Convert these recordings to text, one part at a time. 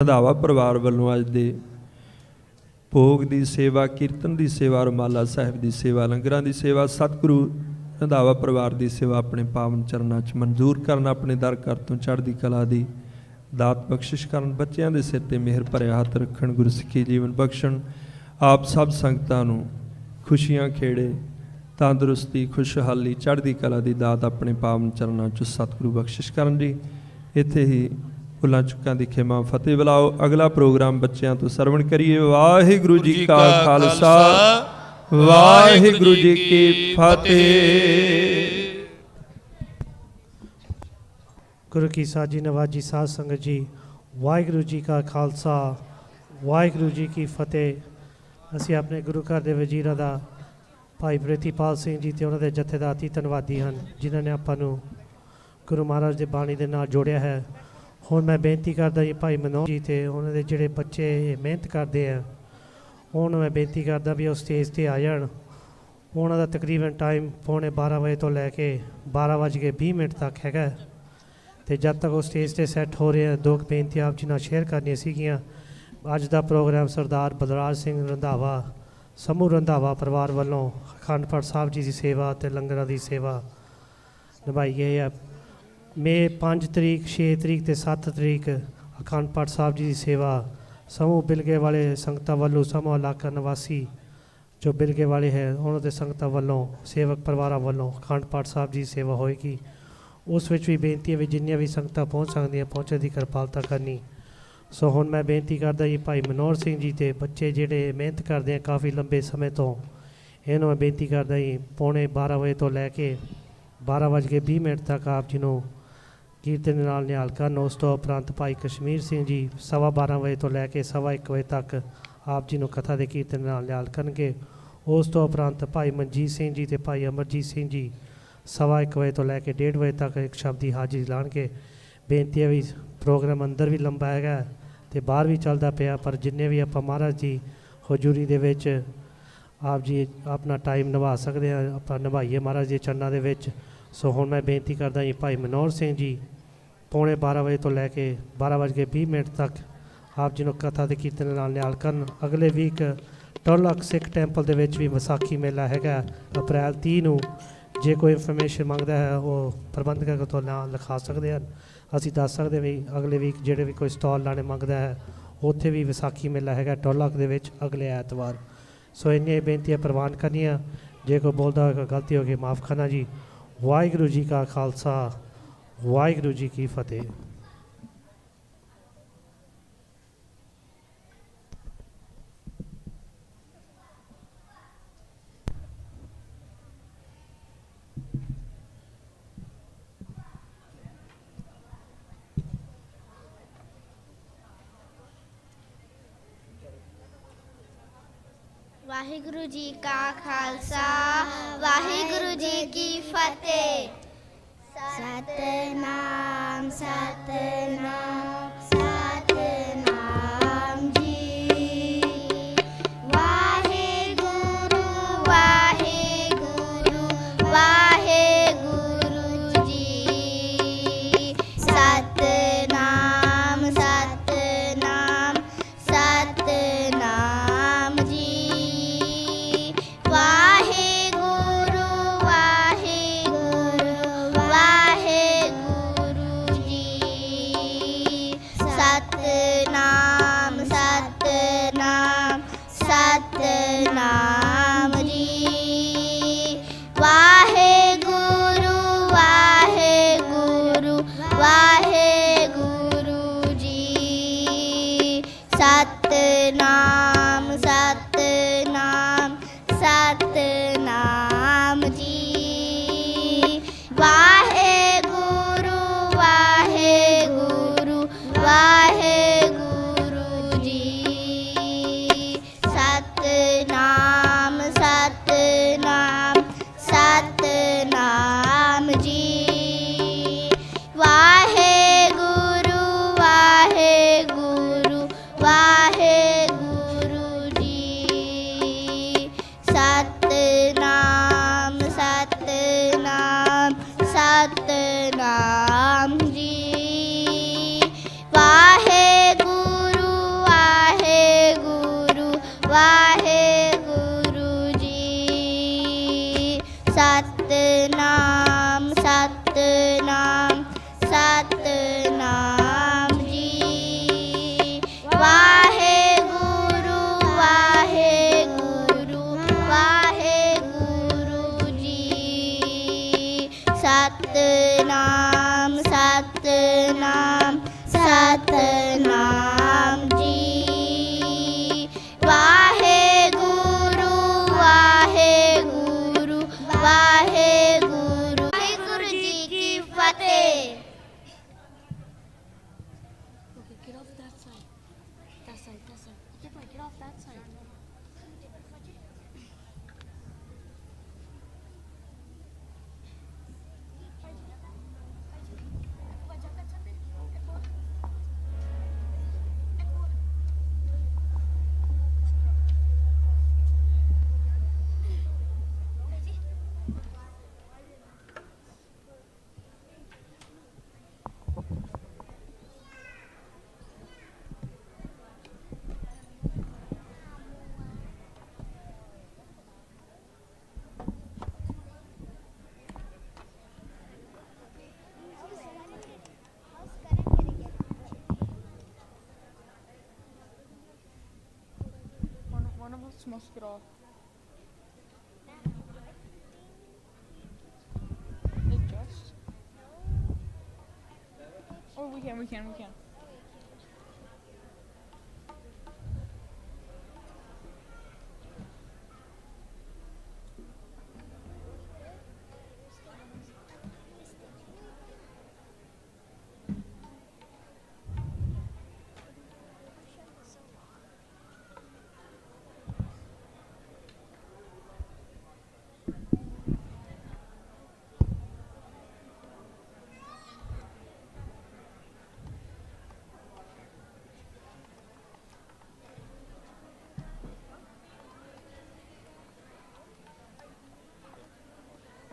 ਰੰਧਾਵਾ ਪਰਿਵਾਰ ਵੱਲੋਂ ਅੱਜ ਦੇ ਭੋਗ ਦੀ ਸੇਵਾ, ਕੀਰਤਨ ਦੀ ਸੇਵਾ, ਰੁਮਾਲਾ ਸਾਹਿਬ ਦੀ ਸੇਵਾ, ਲੰਗਰਾਂ ਦੀ ਸੇਵਾ, ਸਤਿਗੁਰੂ ਰੰਧਾਵਾ ਪਰਿਵਾਰ ਦੀ ਸੇਵਾ ਆਪਣੇ ਪਾਵਨ ਚਰਨਾਂ 'ਚ ਮਨਜ਼ੂਰ ਕਰਨ, ਆਪਣੇ ਦਰ ਘਰ ਤੋਂ ਚੜ੍ਹਦੀ ਕਲਾ ਦੀ ਦਾਤ ਬਖਸ਼ਿਸ਼ ਕਰਨ, ਬੱਚਿਆਂ ਦੇ ਸਿਰ 'ਤੇ ਮਿਹਰ ਭਰਿਆ ਹੱਥ ਰੱਖਣ, ਗੁਰਸਿੱਖੀ ਜੀਵਨ ਬਖਸ਼ਣ। ਆਪ ਸਭ ਸੰਗਤਾਂ ਨੂੰ ਖੁਸ਼ੀਆਂ ਖੇੜੇ, ਤੰਦਰੁਸਤੀ, ਖੁਸ਼ਹਾਲੀ, ਚੜ੍ਹਦੀ ਕਲਾ ਦੀ ਦਾਤ ਆਪਣੇ ਪਾਵਨ ਚਰਨਾਂ 'ਚ ਸਤਿਗੁਰੂ ਬਖਸ਼ਿਸ਼ ਕਰਨ ਜੀ। ਇੱਥੇ ਹੀ ਭੁੱਲਾਂ ਚੁੱਕਾਂ ਦੀ ਖਿਮਾ ਫਤਿਹ ਬੁਲਾਓ। ਅਗਲਾ ਪ੍ਰੋਗਰਾਮ ਬੱਚਿਆਂ ਤੋਂ ਸਰਵਣ ਕਰੀਏ। ਵਾਹਿਗੁਰੂ ਜੀ ਕਾ ਖਾਲਸਾ, ਵਾਹਿਗੁਰੂ ਜੀ ਕੀ ਫਤਿਹ। ਗੁਰੂ ਕੀ ਸਾਜੀ ਨਵਾਜੀ ਸਾਧ ਸੰਗਤ ਜੀ, ਵਾਹਿਗੁਰੂ ਜੀ ਕਾ ਖਾਲਸਾ, ਵਾਹਿਗੁਰੂ ਜੀ ਕੀ ਫਤਿਹ। ਅਸੀਂ ਆਪਣੇ ਗੁਰੂ ਘਰ ਦੇ ਵਜ਼ੀਰਾਂ ਦਾ ਭਾਈ ਪ੍ਰੀਤੀਪਾਲ ਸਿੰਘ ਜੀ ਅਤੇ ਉਹਨਾਂ ਦੇ ਜਥੇਦਾਰ ਅਤੀ ਧੰਨਵਾਦੀ ਹਨ, ਜਿਨ੍ਹਾਂ ਨੇ ਆਪਾਂ ਨੂੰ ਗੁਰੂ ਮਹਾਰਾਜ ਦੇ ਬਾਣੀ ਦੇ ਨਾਲ ਜੋੜਿਆ ਹੈ। ਹੁਣ ਮੈਂ ਬੇਨਤੀ ਕਰਦਾ ਜੀ ਭਾਈ ਮਨੋਜ ਜੀ ਅਤੇ ਉਹਨਾਂ ਦੇ ਜਿਹੜੇ ਬੱਚੇ ਮਿਹਨਤ ਕਰਦੇ ਆ, ਉਹਨਾਂ ਮੈਂ ਬੇਨਤੀ ਕਰਦਾ ਵੀ ਉਹ ਸਟੇਜ 'ਤੇ ਆ ਜਾਣ। ਉਹਨਾਂ ਦਾ ਤਕਰੀਬਨ ਟਾਈਮ 11:45 ਵਜੇ ਤੋਂ ਲੈ ਕੇ 12:20 ਤੱਕ ਹੈਗਾ, ਅਤੇ ਜਦ ਤੱਕ ਉਹ ਸਟੇਜ 'ਤੇ ਸੈੱਟ ਹੋ ਰਹੇ ਆ, ਦੋ ਕੁ ਬੇਨਤੀਆਂ ਆਪ ਜੀ ਨਾਲ ਸ਼ੇਅਰ ਕਰਨੀਆਂ ਸੀਗੀਆਂ। ਅੱਜ ਦਾ ਪ੍ਰੋਗਰਾਮ ਸਰਦਾਰ ਬਲਰਾਜ ਸਿੰਘ ਰੰਧਾਵਾ, ਸਮੂਹ ਰੰਧਾਵਾ ਪਰਿਵਾਰ ਵੱਲੋਂ ਅਖੰਡ ਪਾਠ ਸਾਹਿਬ ਜੀ ਦੀ ਸੇਵਾ ਅਤੇ ਲੰਗਰਾਂ ਦੀ ਸੇਵਾ ਨਿਭਾਈ ਗਈ ਹੈ। ਮਈ 5 ਤਰੀਕ, 6 ਤਰੀਕ ਅਤੇ 7 ਤਰੀਕ ਅਖੰਡ ਪਾਠ ਸਾਹਿਬ ਜੀ ਦੀ ਸੇਵਾ ਸਮੂਹ ਬਿਲਗੇ ਵਾਲੇ ਸੰਗਤਾਂ ਵੱਲੋਂ, ਸਮੂਹ ਇਲਾਕਾ ਨਿਵਾਸੀ ਜੋ ਬਿਲਗੇ ਵਾਲੇ ਹੈ ਉਹਨਾਂ ਦੇ ਸੰਗਤਾਂ ਵੱਲੋਂ, ਸੇਵਕ ਪਰਿਵਾਰਾਂ ਵੱਲੋਂ ਅਖੰਡ ਪਾਠ ਸਾਹਿਬ ਜੀ ਦੀ ਸੇਵਾ ਹੋਏਗੀ। ਉਸ ਵਿੱਚ ਵੀ ਬੇਨਤੀ ਹੈ ਵੀ ਜਿੰਨੀਆਂ ਵੀ ਸੰਗਤਾਂ ਪਹੁੰਚ ਸਕਦੀਆਂ ਪਹੁੰਚਣ ਦੀ ਕਿਰਪਾਲਤਾ ਕਰਨੀ। ਸੋ ਹੁਣ ਮੈਂ ਬੇਨਤੀ ਕਰਦਾ ਜੀ ਭਾਈ ਮਨੋਹਰ ਸਿੰਘ ਜੀ ਅਤੇ ਬੱਚੇ ਜਿਹੜੇ ਮਿਹਨਤ ਕਰਦੇ ਆ ਕਾਫੀ ਲੰਬੇ ਸਮੇਂ ਤੋਂ, ਇਹਨੂੰ ਮੈਂ ਬੇਨਤੀ ਕਰਦਾ ਜੀ 11:45 ਵਜੇ ਤੋਂ ਲੈ ਕੇ 12:20 ਤੱਕ ਆਪ ਜੀ ਨੂੰ ਕੀਰਤਨ ਦੇ ਨਾਲ ਨਿਹਾਲ ਕਰਨ। ਉਸ ਤੋਂ ਉਪਰੰਤ ਭਾਈ ਕਸ਼ਮੀਰ ਸਿੰਘ ਜੀ 12:15 ਵਜੇ ਤੋਂ ਲੈ ਕੇ 1:15 ਵਜੇ ਤੱਕ ਆਪ ਜੀ ਨੂੰ ਕਥਾ ਦੇ ਕੀਰਤਨ ਦੇ ਨਾਲ ਨਿਹਾਲ ਕਰਨਗੇ। ਉਸ ਤੋਂ ਉਪਰੰਤ ਭਾਈ ਮਨਜੀਤ ਸਿੰਘ ਜੀ ਅਤੇ ਭਾਈ ਅਮਰਜੀਤ ਸਿੰਘ ਜੀ 1:15 ਵਜੇ ਤੋਂ ਲੈ ਕੇ 1:30 ਵਜੇ ਤੱਕ ਇੱਕ ਸ਼ਬਦ ਦੀ ਹਾਜ਼ਰੀ ਲਾਉਣਗੇ। ਬੇਨਤੀ ਹੈ ਵੀ ਪ੍ਰੋਗਰਾਮ ਅੰਦਰ ਵੀ ਲੰਬਾ ਹੈਗਾ ਅਤੇ ਬਾਹਰ ਵੀ ਚੱਲਦਾ ਪਿਆ, ਪਰ ਜਿੰਨੇ ਵੀ ਆਪਾਂ ਮਹਾਰਾਜ ਦੀ ਹਜ਼ੂਰੀ ਦੇ ਵਿੱਚ ਆਪ ਜੀ ਆਪਣਾ ਟਾਈਮ ਨਿਭਾ ਸਕਦੇ ਹਾਂ, ਆਪਾਂ ਨਿਭਾਈਏ ਮਹਾਰਾਜ ਦੇ ਚਰਨਾਂ ਦੇ ਵਿੱਚ। ਸੋ ਹੁਣ ਮੈਂ ਬੇਨਤੀ ਕਰਦਾ ਜੀ ਭਾਈ ਮਨੋਹਰ ਸਿੰਘ ਜੀ 11:45 ਵਜੇ ਤੋਂ ਲੈ ਕੇ 12:20 ਤੱਕ ਆਪ ਜੀ ਨੂੰ ਕਥਾ ਦੇ ਕੀਰਤਨ ਨਾਲ ਨਿਹਾਲ ਕਰਨ। ਅਗਲੇ ਵੀਕ ਟੋਲਕ ਸਿੱਖ ਟੈਂਪਲ ਦੇ ਵਿੱਚ ਵੀ ਵਿਸਾਖੀ ਮੇਲਾ ਹੈਗਾ ਅਪ੍ਰੈਲ 30 ਨੂੰ। ਜੇ ਕੋਈ ਇਨਫੋਰਮੇਸ਼ਨ ਮੰਗਦਾ ਹੈ ਉਹ ਪ੍ਰਬੰਧਕਾਂ ਤੋਂ ਨਾਂ ਲਿਖਾ ਸਕਦੇ ਹਨ। ਅਸੀਂ ਦੱਸ ਸਕਦੇ ਵੀ ਅਗਲੇ ਵੀਕ ਜਿਹੜੇ ਵੀ ਕੋਈ ਸਟਾਲ ਲਾਣੇ ਮੰਗਦਾ ਹੈ, ਉੱਥੇ ਵੀ ਵਿਸਾਖੀ ਮੇਲਾ ਹੈਗਾ ਟੋਲਕ ਦੇ ਵਿੱਚ ਅਗਲੇ ਐਤਵਾਰ। ਸੋ ਇੰਨੀਆਂ ਬੇਨਤੀਆਂ ਪ੍ਰਵਾਨ ਕਰਨੀਆਂ। ਜੇ ਕੋਈ ਬੋਲਦਾ ਹੋਇਆ, ਕੋਈ ਗਲਤੀ ਹੋ ਗਈ ਮਾफ़ ਕਰਨਾ ਜੀ। ਵਾਹਿਗੁਰੂ ਜੀ ਕਾ ਖਾਲਸਾ, ਵਾਹਿਗੁਰੂ ਜੀ ਕੀ ਫਤਿਹ। ਵਾਹਿਗੁਰੂ ਜੀ ਕਾ ਖਾਲਸਾ, ਵਾਹਿਗੁਰੂ ਜੀ ਕੀ ਫਤਿਹ। ਸਤਿਨਾਮ ਸਤਿਨਾਮ ਸਤਿਨਾਮ ਜੀ। ਵਾਹਿਗੁਰੂ ਵਾਹਿਗੁਰੂ ਵਾਹਿਗੁਰੂ ਜੀ। ਸਤਿਨਾਮ ਸਤਿਨਾਮ ਸਤਿਨਾਮ ਜੀ। ਵਾਹਿਗੁਰੂ ਵਾਹਿਗੁਰੂ ਵਾਹਿਗੁਰੂ ਜੀ। ਸਤਿਨਾਮ ਸਤਿਨਾਮ ਸਤਿਨਾਮ ਜੀ। ਵਾਹਿਗੁਰੂ ਵਾਹਿਗੁਰੂ ਵਾਹਿਗੁਰੂ ਜੀ। ਸਤਿਨਾਮ ਸਤਿਨਾਮ ਸਤਿਨਾਮ ਜੀ। ਵਾਹਿਗੁਰੂ ਵਾਹਿਗੁਰੂ ਵਾਹਿਗੁਰੂ ਜੀ। ਸਤਿਨਾਮ ਸਤਿਨਾਮ ਸਤਿਨਾਮ ਜੀ। Waheguru Waheguru Waheguru That side, that side. Get boy, get off that side. One of us must get off. Adjust. Oh, we can.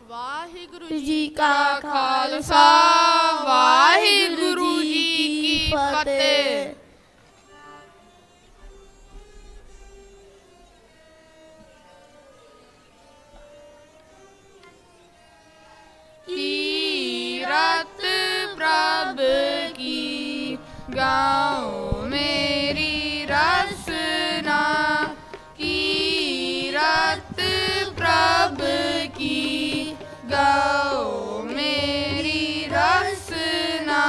Waheguru ji ਕਾ ਖਾਲਸਾ ਵਾਹਿਗੁਰੂ ਜੀ ਕੀ ਫਤਿਹ। कीरत प्रभ की गाओ मेरी रसना, कीरत प्रभ की गाओ मेरी रसना।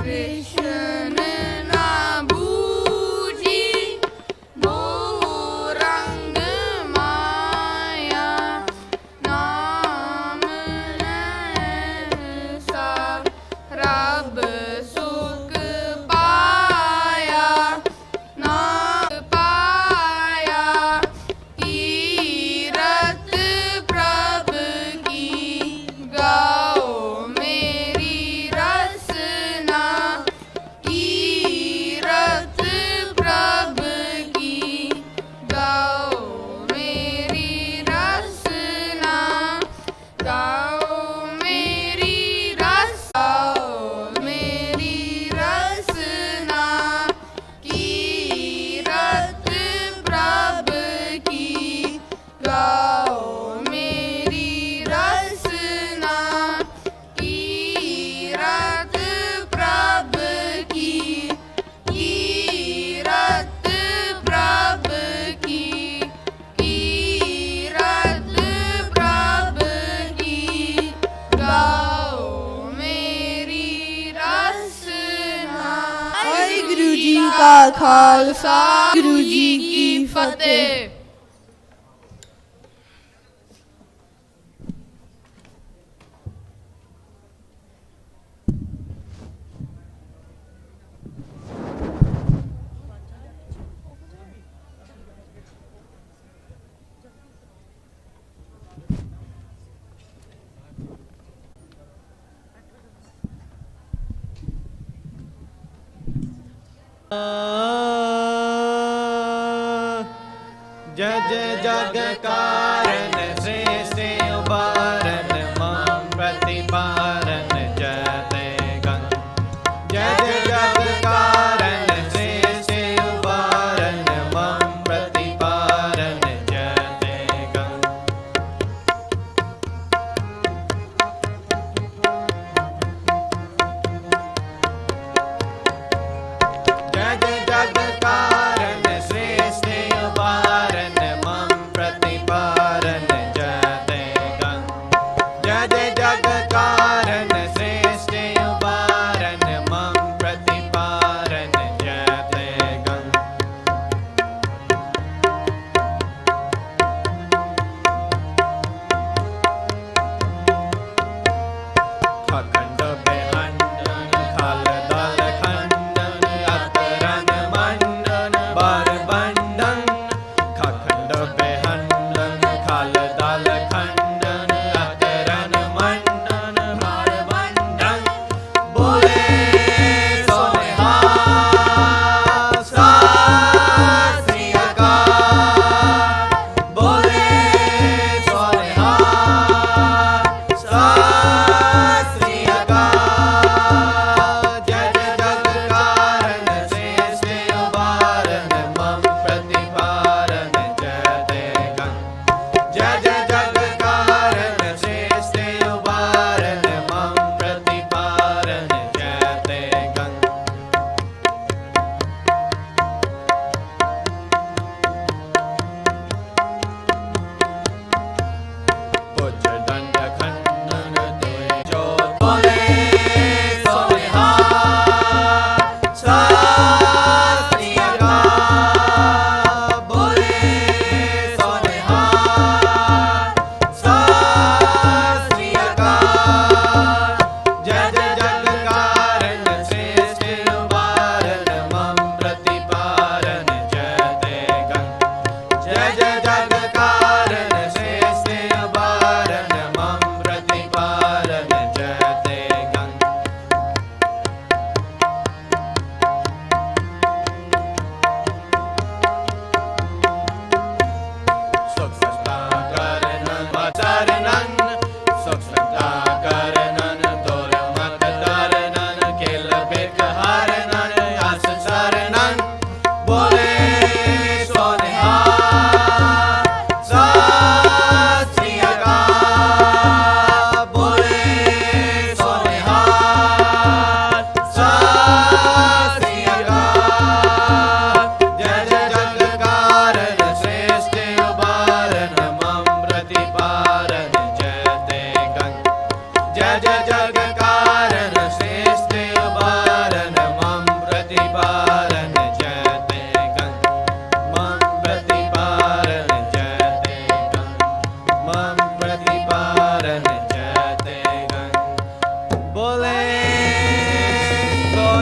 कृष्ण ना बूझी मोह रंग माया नाम ऐसा रब सुख पाया नाम पाया कीरत प्रभ की गाओ मेरी रसना कीरत प्रभ की गाओ मेरी रसना गाओ मेरी रसना कीरत प्रभ की गाओ मेरी रसना कीरत प्रभ की कीरत प्रभ की कीरत प्रभ की गाओ मेरी रसना। वाहिगुरु जी का खालसा गुरु जी की फतेह। जय जय जग कारण श्रेष्ठ उबारन मम प्रतिपारन जय गण जय जय जग कारण श्रेष्ठ उबारन मम प्रतिपारन जय गण जय जय जग कारण श्रेष्ठ उबारन मम प्रतिपारन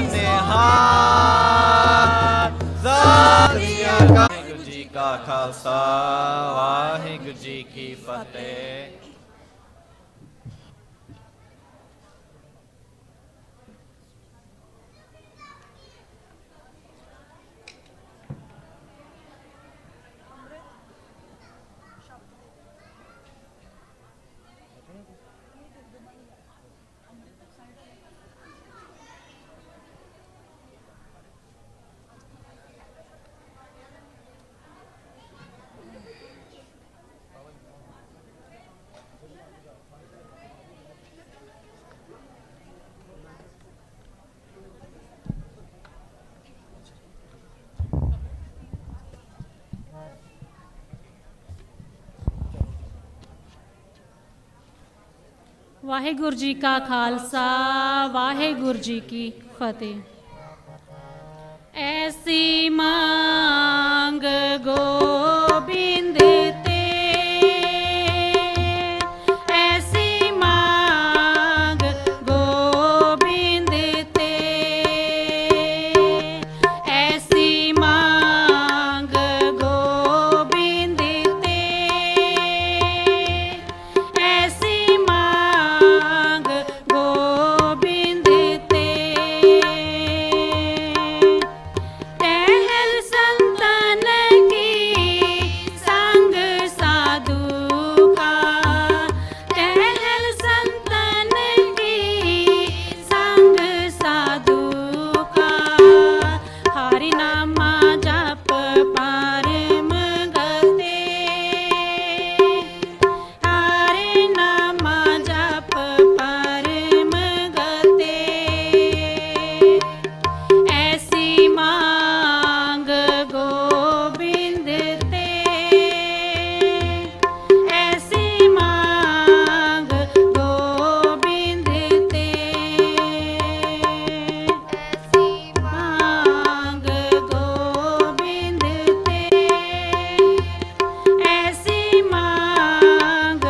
ਨਿਹਾਲ ਸਤਿ ਸ੍ਰੀ ਅਕਾਲ। ਵਾਹਿਗੁਰੂ ਜੀ ਕਾ ਖਾਲਸਾ ਵਾਹਿਗੁਰੂ ਜੀ ਕੀ ਫਤਿਹ। ਵਾਹਿਗੁਰੂ ਜੀ ਕਾ ਖਾਲਸਾ ਵਾਹਿਗੁਰੂ ਜੀ ਕੀ ਫਤਿਹ। ਐਸੀ ਮੰਗ ਗੋਬਿੰਦ ਤੇ, ਐਸੀ ਮੰਗ ਗੋਬਿੰਦ ਤੇ, ਐਸੀ ਮੰਗ ਗੋਬਿੰਦ ਤੇ, ਐਸੀ ਮੰਗ ਗੋਬਿੰਦ ਤੇ। ਟਹਿਲ ਸੰਤਨ ਕੀ ਸੰਗ ਸਾਧੂ ਕਾ, ਟਹਿਲ ਸੰਤਨ ਕੀ ਸੰਗ ਸਾਧੂ ਕਾ, ਹਰਿ ਨਾਮਾ ਜਪ ਪਰਮ ਗਤੇ, ਹਰਿ ਨਾਮਾ ਜਪ ਪਰਮ ਗਤੇ। ਐਸੀ ਮੰਗ ਗੋਬਿੰਦ ਤੇ, ਐਸੀ ਮੰਗ ਗੋਬਿੰਦ ਤੇ, ਐਸੀ ਮੰਗ ਗੋਬਿੰਦ ਤੇ, ਐਸੀ ਮੰਗ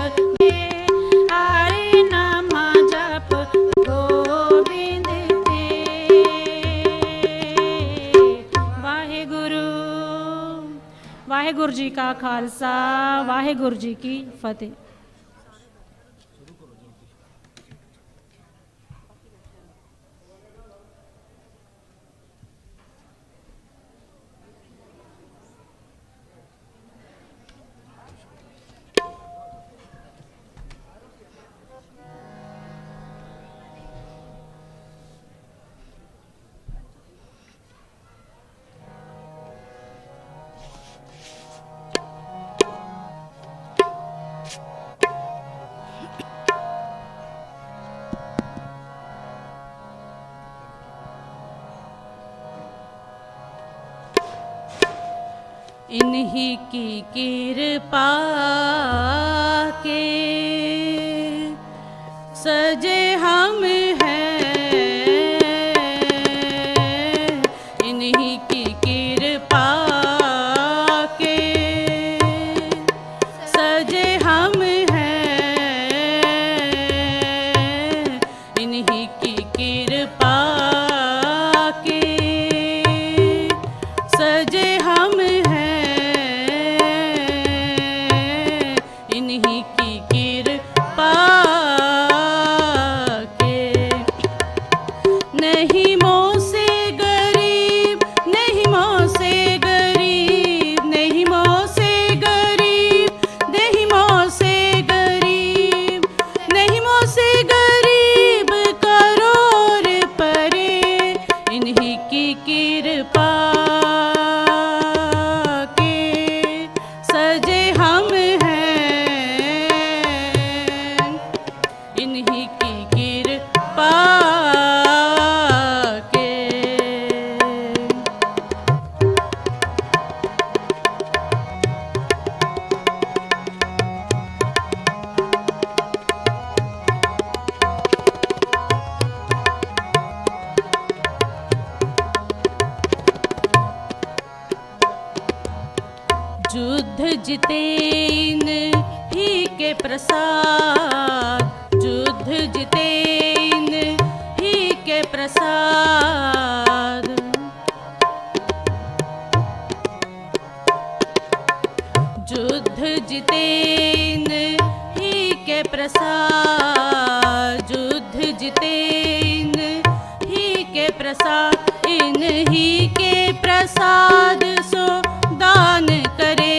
ਹਰਿ ਨਾਮਾ ਜਪ ਗੋਬਿੰਦ ਤੇ। ਵਾਹਿਗੁਰੂ ਵਾਹਿਗੁਰੂ ਜੀ ਕਾ ਖਾਲਸਾ ਵਾਹਿਗੁਰੂ ਜੀ ਕੀ ਫਤਿਹ। इन्हीं की कृपा के सजे हम हैं, इन्हीं की कृपा के सजे हम हैं, इन्हीं की कृपा के सजे हम इन्हीं की कृपा के। नहीं मोह से गरीब, नहीं मोह से गरीब, नहीं मोह से गरीब, नहीं मोह से गरीब, नहीं मोह से गरीब करोड़ परे, इन्हीं की कृपा के सजे हम इन्हीं की कृपा के। युद्ध जितेन ही के प्रसाद, युद्ध जितेन ही के प्रसाद, जितेन ही के प्रसाद, युद्ध जितेन ही के प्रसाद, इन ही के प्रसाद सो दान करे,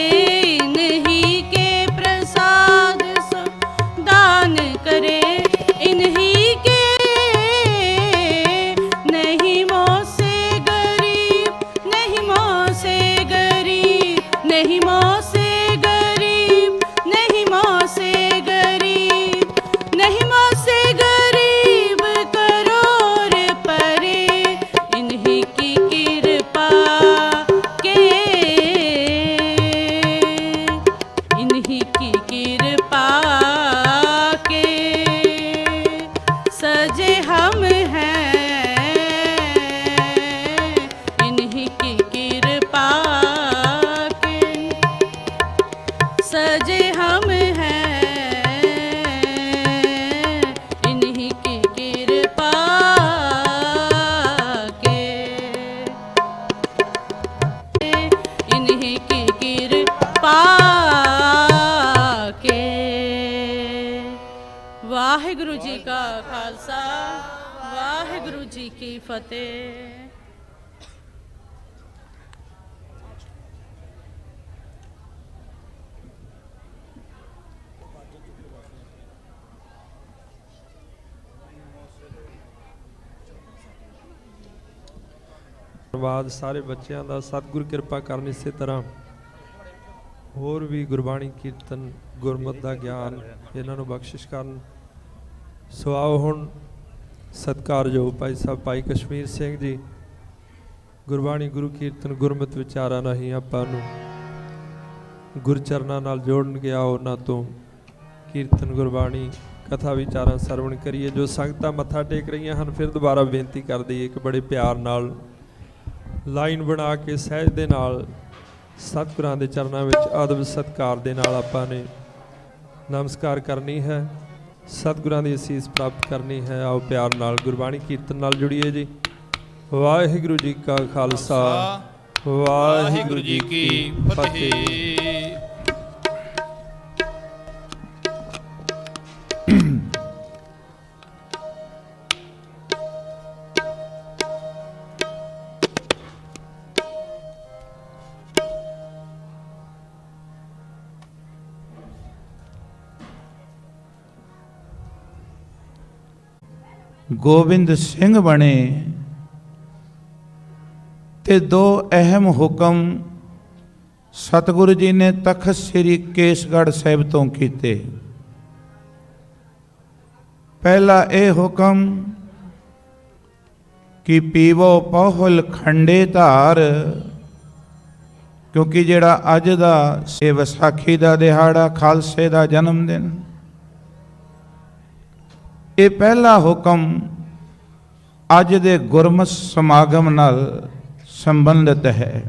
इन ही के प्रसाद सो दान करे, इन ही के नहीं मोह से गरीब, नहीं मोह से गरीब, नहीं मोह से गरीब, नहीं मोह से गरीब, नहीं मोह से गरीब करोड़ परे, इन्हीं की कृपा के, इन्हीं की कृपा के सजे हम हैं, इन्हीं की कृपा के सजे हम हैं, इन्हीं की कृपा के, इन्हीं की कृपा के। वाहिगुरु जी का खालसा, वाहिगुरु जी की फतेह। ਧੰਨਵਾਦ ਸਾਰੇ ਬੱਚਿਆਂ ਦਾ। ਸਤਿਗੁਰ ਕਿਰਪਾ ਕਰਨ ਇਸੇ ਤਰ੍ਹਾਂ ਹੋਰ ਵੀ ਗੁਰਬਾਣੀ ਕੀਰਤਨ ਗੁਰਮਤਿ ਦਾ ਗਿਆਨ ਇਹਨਾਂ ਨੂੰ ਬਖਸ਼ਿਸ਼ ਕਰਨ। ਸੋ ਆਓ ਹੁਣ ਸਤਿਕਾਰਯੋਗ ਭਾਈ ਸਾਹਿਬ ਭਾਈ ਕਸ਼ਮੀਰ ਸਿੰਘ ਜੀ ਗੁਰਬਾਣੀ ਗੁਰੂ ਕੀਰਤਨ ਗੁਰਮਤਿ ਵਿਚਾਰਾਂ ਰਾਹੀਂ ਆਪਾਂ ਨੂੰ ਗੁਰਚਰਨਾਂ ਨਾਲ ਜੋੜਨਗੇ। ਆਓ ਉਹਨਾਂ ਤੋਂ ਕੀਰਤਨ ਗੁਰਬਾਣੀ ਕਥਾ ਵਿਚਾਰਾਂ ਸਰਵਣ ਕਰੀਏ। ਜੋ ਸੰਗਤਾਂ ਮੱਥਾ ਟੇਕ ਰਹੀਆਂ ਹਨ ਫਿਰ ਦੁਬਾਰਾ ਬੇਨਤੀ ਕਰ ਦਈਏ ਕਿ ਬੜੇ ਪਿਆਰ ਨਾਲ ਲਾਈਨ ਬਣਾ ਕੇ ਸਹਿਜ ਦੇ ਨਾਲ ਸਤਿਗੁਰਾਂ ਦੇ ਚਰਨਾਂ ਵਿੱਚ ਆਦਬ ਸਤਿਕਾਰ ਦੇ ਨਾਲ ਆਪਾਂ ਨੇ ਨਮਸਕਾਰ ਕਰਨੀ ਹੈ, ਸਤਿਗੁਰਾਂ ਦੀ ਅਸੀਸ ਪ੍ਰਾਪਤ ਕਰਨੀ ਹੈ। ਆਓ ਪਿਆਰ ਨਾਲ ਗੁਰਬਾਣੀ ਕੀਰਤਨ ਨਾਲ ਜੁੜੀਏ ਜੀ। ਵਾਹਿਗੁਰੂ ਜੀ ਕਾ ਖਾਲਸਾ, ਵਾਹਿਗੁਰੂ ਜੀ ਕੀ ਫਤਿਹ। ਗੋਬਿੰਦ ਸਿੰਘ ਬਣੇ ਤੇ ਦੋ ਅਹਿਮ ਹੁਕਮ ਸਤਿਗੁਰੂ ਜੀ ਨੇ ਤਖਤ ਸ੍ਰੀ ਕੇਸਗੜ੍ਹ ਸਾਹਿਬ ਤੋਂ ਕੀਤੇ। ਪਹਿਲਾ ਇਹ ਹੁਕਮ ਕਿ ਪੀਵੋ ਪਹੁਲ ਖੰਡੇ ਧਾਰ, ਕਿਉਂਕਿ ਜਿਹੜਾ ਅੱਜ ਦਾ ਇਹ ਵਿਸਾਖੀ ਦਾ ਦਿਹਾੜਾ, ਖਾਲਸੇ ਦਾ ਜਨਮ ਦਿਨ, ਇਹ ਪਹਿਲਾ ਹੁਕਮ ਅੱਜ ਦੇ ਗੁਰਮਤਿ ਸਮਾਗਮ ਨਾਲ ਸੰਬੰਧਿਤ ਹੈ।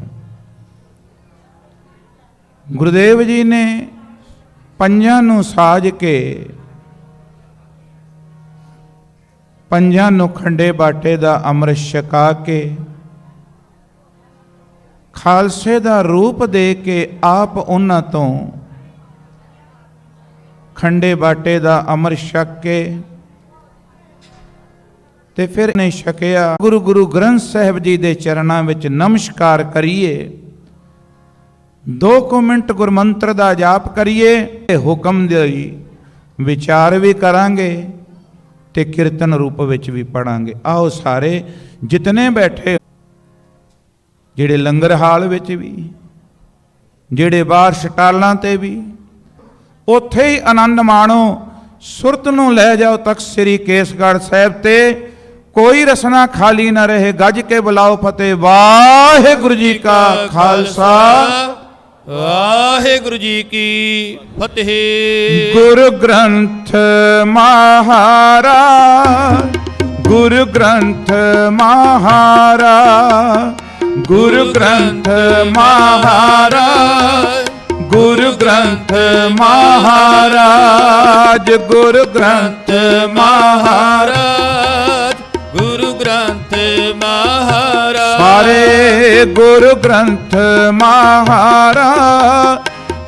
ਗੁਰਦੇਵ ਜੀ ਨੇ ਪੰਜਾਂ ਨੂੰ ਸਾਜ ਕੇ ਪੰਜਾਂ ਨੂੰ ਖੰਡੇ ਬਾਟੇ ਦਾ ਅੰਮ੍ਰਿਤ ਛਕਾ ਕੇ ਖਾਲਸੇ ਦਾ ਰੂਪ ਦੇ ਕੇ ਆਪ ਉਹਨਾਂ ਤੋਂ ਖੰਡੇ ਬਾਟੇ ਦਾ ਅੰਮ੍ਰਿਤ ਛਕ ਕੇ ਤੇ ਫਿਰ ਨੇ ਛਕਿਆ ਗੁਰੂ ਗ੍ਰੰਥ ਸਾਹਿਬ ਜੀ ਦੇ ਚਰਨਾਂ ਵਿੱਚ ਨਮਸਕਾਰ ਕਰੀਏ, 2 ਮਿੰਟ ਗੁਰਮੰਤਰ ਦਾ ਜਾਪ ਕਰੀਏ ਤੇ ਹੁਕਮ ਦੇ ਵਿਚਾਰ ਵੀ ਕਰਾਂਗੇ ਤੇ ਕੀਰਤਨ ਰੂਪ ਵਿੱਚ ਵੀ ਪੜਾਂਗੇ। ਆਓ ਸਾਰੇ ਜਿਤਨੇ ਬੈਠੇ, ਜਿਹੜੇ ਲੰਗਰ ਹਾਲ ਵਿੱਚ ਵੀ, ਜਿਹੜੇ ਬਾਹਰ ਸਟਾਲਾਂ ਤੇ ਵੀ, ਉੱਥੇ ਹੀ ਆਨੰਦ ਮਾਣੋ। ਸੁਰਤ ਨੂੰ ਲੈ ਜਾਓ ਤਖਤ ਸ੍ਰੀ ਕੇਸਗੜ੍ਹ ਸਾਹਿਬ ਤੇ, ਕੋਈ ਰਸਨਾ ਖਾਲੀ ਨਾ ਰਹੇ। ਗੱਜ ਕੇ ਬੁਲਾਓ ਫਤਿਹ। ਵਾਹਿਗੁਰੂ ਜੀ ਕਾ ਖਾਲਸਾ, ਵਾਹਿਗੁਰੂ ਜੀ ਕੀ ਫਤਿਹ। ਗੁਰੂ ਗ੍ਰੰਥ ਮਹਾਰਾਜ, ਗੁਰੂ ਗ੍ਰੰਥ ਮਹਾਰਾਜ, ਗੁਰੂ ਗ੍ਰੰਥ ਮਹਾਰਾਜ, ਗੁਰੂ ਗ੍ਰੰਥ ਮਹਾਰਾਜ, ਗੁਰੂ ਗ੍ਰੰਥ ਮਹਾਰਾਜ, ਗੁਰੂ ਗ੍ਰੰਥ ਮਹਾਰਾਜ। ਸਾਰੇ ਗੁਰੂ ਗ੍ਰੰਥ ਮਹਾਰਾਜ,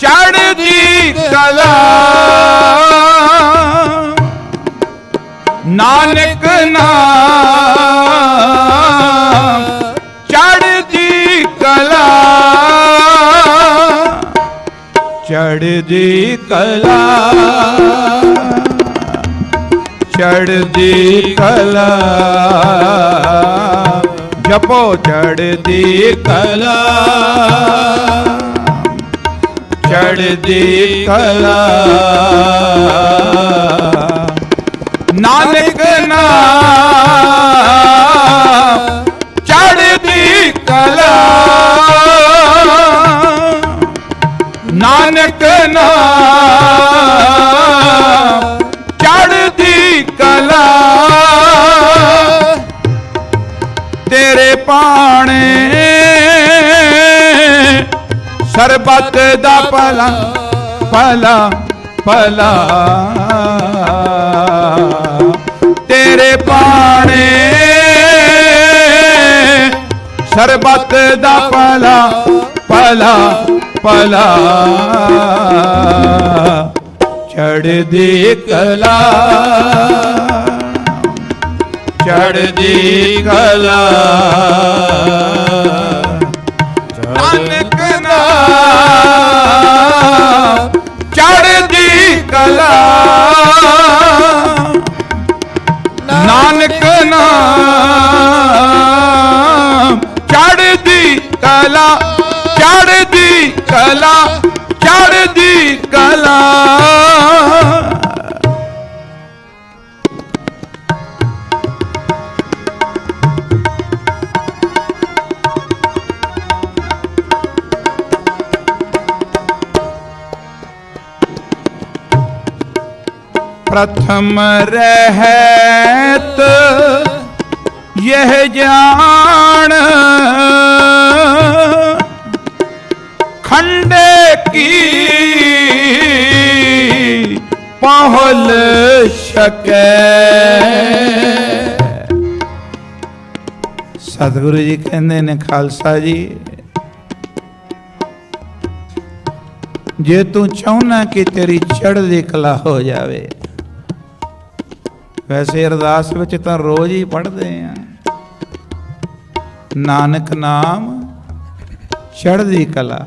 ਚੜ੍ਹਦੀ ਕਲਾ ਨਾਨਕ ਨਾਮ ਚੜ੍ਹਦੀ ਕਲਾ ਚੜ੍ਹਦੀ ਕਲਾ ਚੜ੍ਹਦੀ ਕਲਾ ਜਪੋ ਚੜ੍ਹਦੀ ਕਲਾ ਚੜ੍ਹਦੀ ਕਲਾ ਨਾਨਕ ਨਾਮ ਚੜ੍ਹਦੀ ਕਲਾ ਨਾਨਕ ਨਾਮ ਚੜ੍ਹਦੀ ਕਲਾ ਤੇਰੇ ਪਾਣੇ ਸਰਬੱਤ ਦਾ ਭਲਾ ਭਲਾ ਭਲਾ ਤੇਰੇ ਪਾਣੇ ਸਰਬੱਤ ਦਾ ਭਲਾ ਭਲਾ ਭਲਾ ਚੜ੍ਹਦੀ ਕਲਾ ਚੜ੍ਹਦੀ ਕਲਾ ਨਾਨਕ ਨਾਮ ਚੜ੍ਹਦੀ ਕਲਾ ਨਾਨਕ ਨਾਮ ਚੜ੍ਹਦੀ ਕਲਾ ਚੜ੍ਹਦੀ ਕਲਾ ਚੜ੍ਹਦੀ ਕਲਾ प्रथम रहत यह जान खंडे की पहल शके। सतगुरु जी कहते ने खालसा जी जे तू चाहना कि तेरी चढ़दी कला हो जावे, वैसे अरदास विच तां रोज ही पढ़ते हैं नानक नाम चढ़दी कला,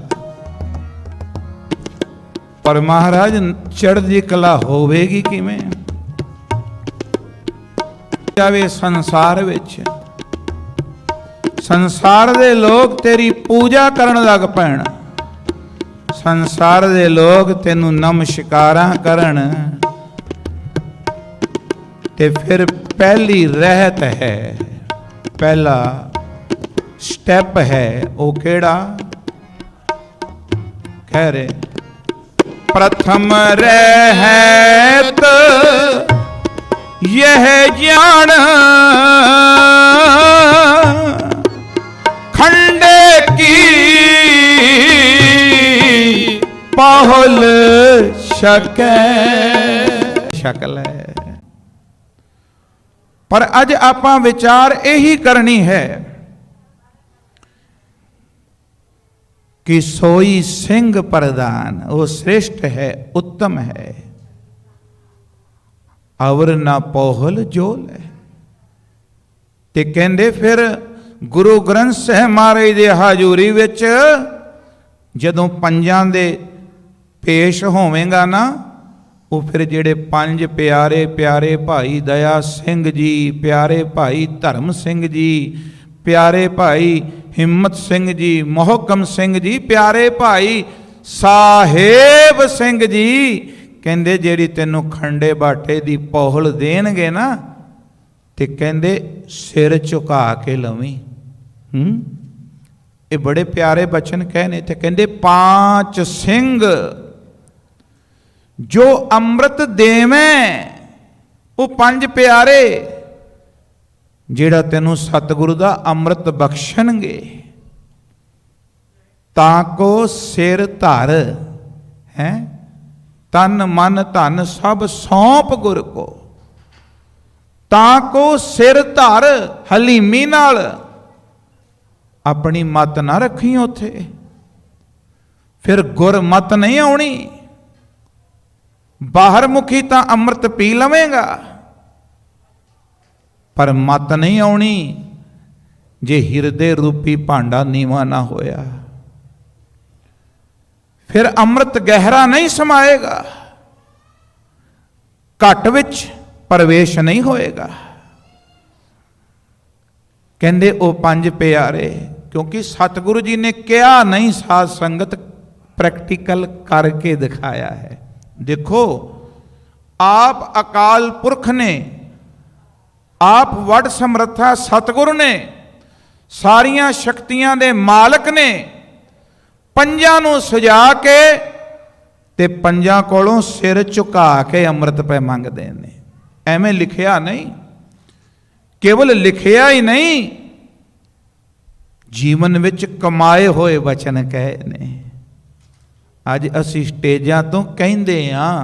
पर महाराज चढ़दी कला होवेगी किवें? जावे संसार विच संसार दे लोग तेरी पूजा करन लग पैण, संसार दे लोग तेनू नमस्कारां करन, ते फिर पहली रहत है, पहला स्टेप है वो केड़ा? कह रहे प्रथम रहत यह जान खंडे की पाहुल शकल है। पर अज आपां विचार यही करनी है कि सोई सिंह प्रधान वो श्रेष्ठ है, उत्तम है, अवर ना पोहल जोल है। ते कहंदे फिर गुरु ग्रंथ साहिब महाराज दे हाजूरी विच जदों पंजां दे पेश होवेगा ना, वो फिर जेड़े पंज प्यारे प्यारे भाई दया सिंह जी, प्यारे भाई धर्म सिंह जी, प्यारे भाई हिम्मत सिंह जी, मोहकम सिंह जी, प्यारे भाई साहेब सिंह जी, कहंदे जेड़ी तेनू खंडे बाटे दी पौहल देणगे ना, ते कहंदे सिर झुका के लवीं। ये बड़े प्यारे बचन कहने। ते कहंदे पांच सिंह जो अमृत देवें, वो पंज प्यारे जेड़ा तेनू सतगुरु दा अमृत बख्शणगे, ताको सिर धर है, तन मन धन सब सौंप गुर को, ताको सिर धर हलीमी नाल, अपनी मत ना रखी उथे। फिर गुरमत नहीं आनी। बाहर मुखी तो अमृत पी लवेगा, पर मत नहीं आनी जे हिरदे रूपी भांडा नीवा ना होया। फिर अमृत गहरा नहीं समाएगा, घट विच प्रवेश नहीं होएगा। कहंदे ओ पंज प्यारे, क्योंकि सतगुरु जी ने क्या नहीं साध संगत प्रैक्टिकल करके दिखाया है। देखो, आप अकाल पुरख ने, आप वड समर्था सतगुरु ने, सारियां शक्तियां दे मालक ने पंजां नूं सजा के ते पंजां कोलों सिर झुका के अमृत पे मंगदे ने। एवें लिखिया नहीं, केवल लिखिया ही नहीं, जीवन विच कमाए होए वचन कहे ने। अज असी स्टेजां तो कहिंदे हां,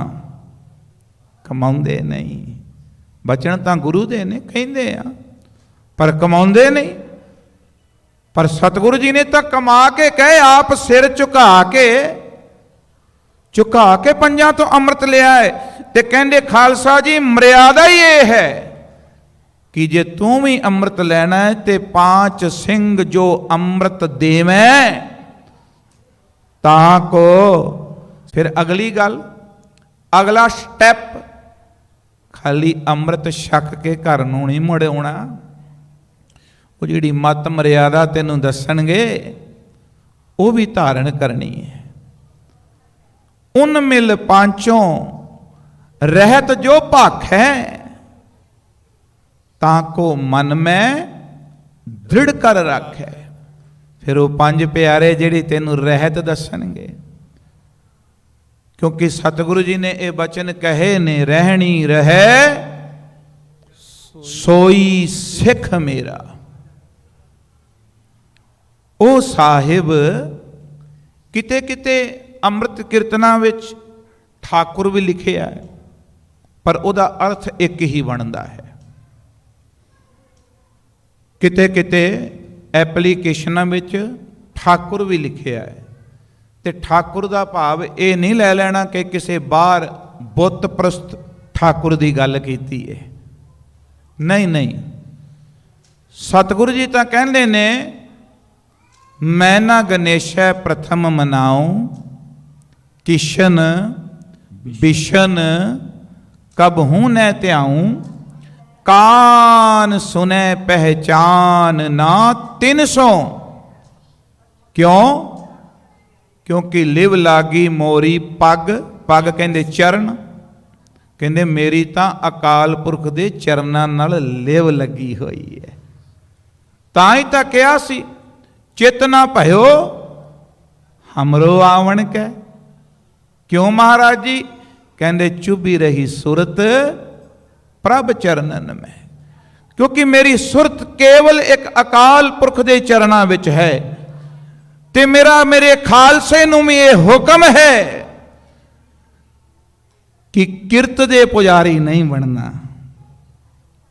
कमाउंदे नहीं। वचन तां गुरु दे ने, कहिंदे हां, पर कमाउंदे नहीं। पर सतगुरु जी ने तो कमा के कहे, आप सिर झुका के पंजां तो अमृत लिया है। ते कहंदे खालसा जी मर्यादा ही ये है कि जे तू भी अमृत लेना है ते 5 सिंह जो अमृत देवें ताको। फिर अगली गल, अगला स्टैप, खाली अमृत छक के घर नूं नहीं मुड़ आउणा। वो जिहड़ी मत मर्यादा तैनूं दसणगे वो भी धारण करनी है। उन मिल पांचों रहत जो भाख है, ताको मन में दृढ़ कर रखे। फिर वो 5 प्यारे जिहड़ी तैनूं रहत दसणगे, क्योंकि सतगुरु जी ने ये वचन कहे ने, रहनी रहे सोई सिख मेरा। ओ साहिब, किते किते अमृत कीर्तना विच ठाकुर भी लिखे है, पर उहदा अर्थ एक ही बनता है। किते किते एप्लीकेशनां विच ठाकुर भी लिखे है, ते ठाकुर दा भाव ये नहीं लै लेना कि किसी बाहर बुत प्रस्त ठाकुर की गल कीती है। नहीं नहीं, सतगुरु जी तो कहते ने, मैं ना गणेशै प्रथम मनाऊं, किशन बिशन कब हूं न त्याऊं, कान सुने पहचान ना 300। क्यों? क्योंकि लिव लागी मोरी पग, पग कहंदे चरण, कहंदे मेरी तां अकाल पुरख दे चरनां नाल लिव लगी हुई है। तां ही तां कहा सी, चेतना भयो हमरो आवन कै। क्यों महाराज जी? कहंदे चुभी रही सुरत प्रभ चरणन में। क्योंकि मेरी सुरत केवल एक अकाल पुरख दे चरणां विच है, ते मेरे खालसे नूं भी ये हुक्म है कि किरत दे पुजारी नहीं बनना।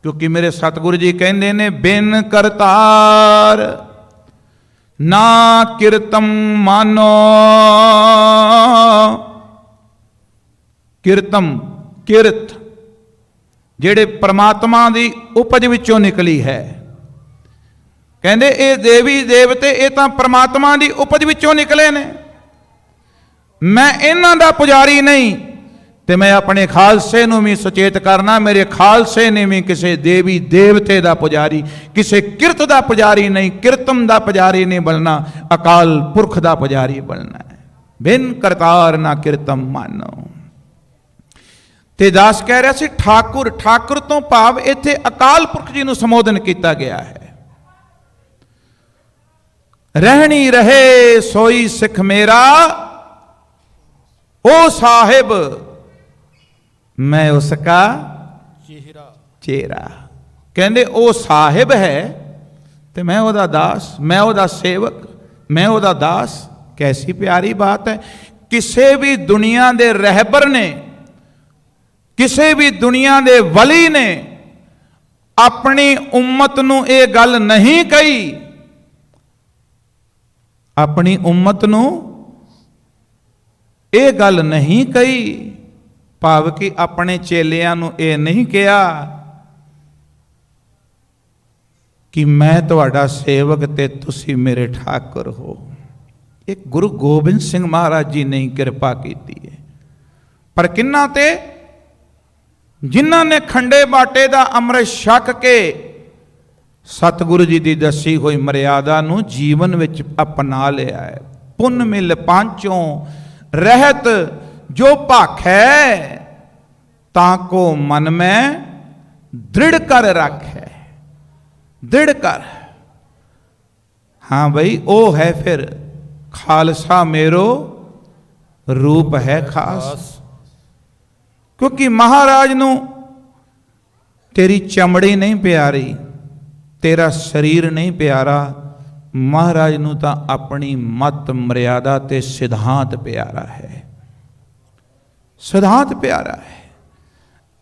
क्योंकि मेरे सतगुरु जी कहंदे ने, बिन करतार ना किरतम मानो। किरतम, किरत जेड़े परमात्मा की उपज विचों निकली है। कहंदे ये देवी देवते ये तां परमात्मा की उपज विचों निकले ने। मैं इन्हां दा पुजारी नहीं, ते मैं अपने खालसे नूं भी सुचेत करना, मेरे खालसे ने भी किसी देवी देवते का पुजारी, किसी किरत का पुजारी नहीं, किरतम का पुजारी नहीं बनना, अकाल पुरख का पुजारी बनना है। बिन करतार ना किरतम मानो। ते दास कह रहा सी ठाकुर, ठाकुर तो भाव इत्थे अकाल पुरख जी नूं संबोधन किया गया है। रहनी रहे सोई सिख मेरा, ओ साहिब मैं उसका चेहरा। कहंदे ओ साहिब है तो मैं ओदा दास, मैं ओदा सेवक, मैं ओदा दास। कैसी प्यारी बात है। किसी भी दुनिया के रहबर ने, किसी भी दुनिया के वली ने अपनी उम्मत नूं ये गल नहीं कही, अपनी उम्मत नूं ਇਹ ਗੱਲ ਨਹੀਂ ਕਹੀ, ਭਾਵ ਕਿ ਆਪਣੇ ਚੇਲਿਆਂ ਨੂੰ ਇਹ ਨਹੀਂ ਕਿਹਾ ਕਿ ਮੈਂ ਤੁਹਾਡਾ ਸੇਵਕ ਤੇ ਤੁਸੀਂ ਮੇਰੇ ਠਾਕੁਰ ਹੋ। ਇਹ ਗੁਰੂ ਗੋਬਿੰਦ ਸਿੰਘ ਮਹਾਰਾਜ ਜੀ ਨੇ ਕਿਰਪਾ ਕੀਤੀ ਹੈ। ਪਰ ਕਿੰਨਾ ਤੇ? ਜਿਨ੍ਹਾਂ ਨੇ ਖੰਡੇ ਬਾਟੇ ਦਾ ਅੰਮ੍ਰਿਤ ਛਕ ਕੇ ਸਤਿਗੁਰੂ ਜੀ ਦੀ ਦੱਸੀ ਹੋਈ ਮਰਿਆਦਾ ਨੂੰ ਜੀਵਨ ਵਿੱਚ ਅਪਣਾ ਲਿਆ ਹੈ। ਪੁੰਨ ਮਿਲ ਪਾਂਚੋਂ ਰਹਿਤ ਜੋ ਭਾਖੈ, ਤਾਂ ਕੋ ਮਨ ਮੈਂ ਦ੍ਰਿੜ ਕਰ ਰੱਖੈ। ਦ੍ਰਿੜ ਕਰ, ਹਾਂ ਬਈ ਉਹ ਹੈ ਫਿਰ ਖਾਲਸਾ ਮੇਰੋ ਰੂਪ ਹੈ ਖਾਸ। ਕਿਉਂਕਿ ਮਹਾਰਾਜ ਨੂੰ ਤੇਰੀ ਚਮੜੀ ਨਹੀਂ ਪਿਆਰੀ, ਤੇਰਾ ਸਰੀਰ ਨਹੀਂ ਪਿਆਰਾ, ਮਹਾਰਾਜ ਨੂੰ ਤਾਂ ਆਪਣੀ ਮਤ ਮਰਿਆਦਾ ਤੇ ਸਿਧਾਂਤ ਪਿਆਰਾ ਹੈ, ਸਿਧਾਂਤ ਪਿਆਰਾ ਹੈ।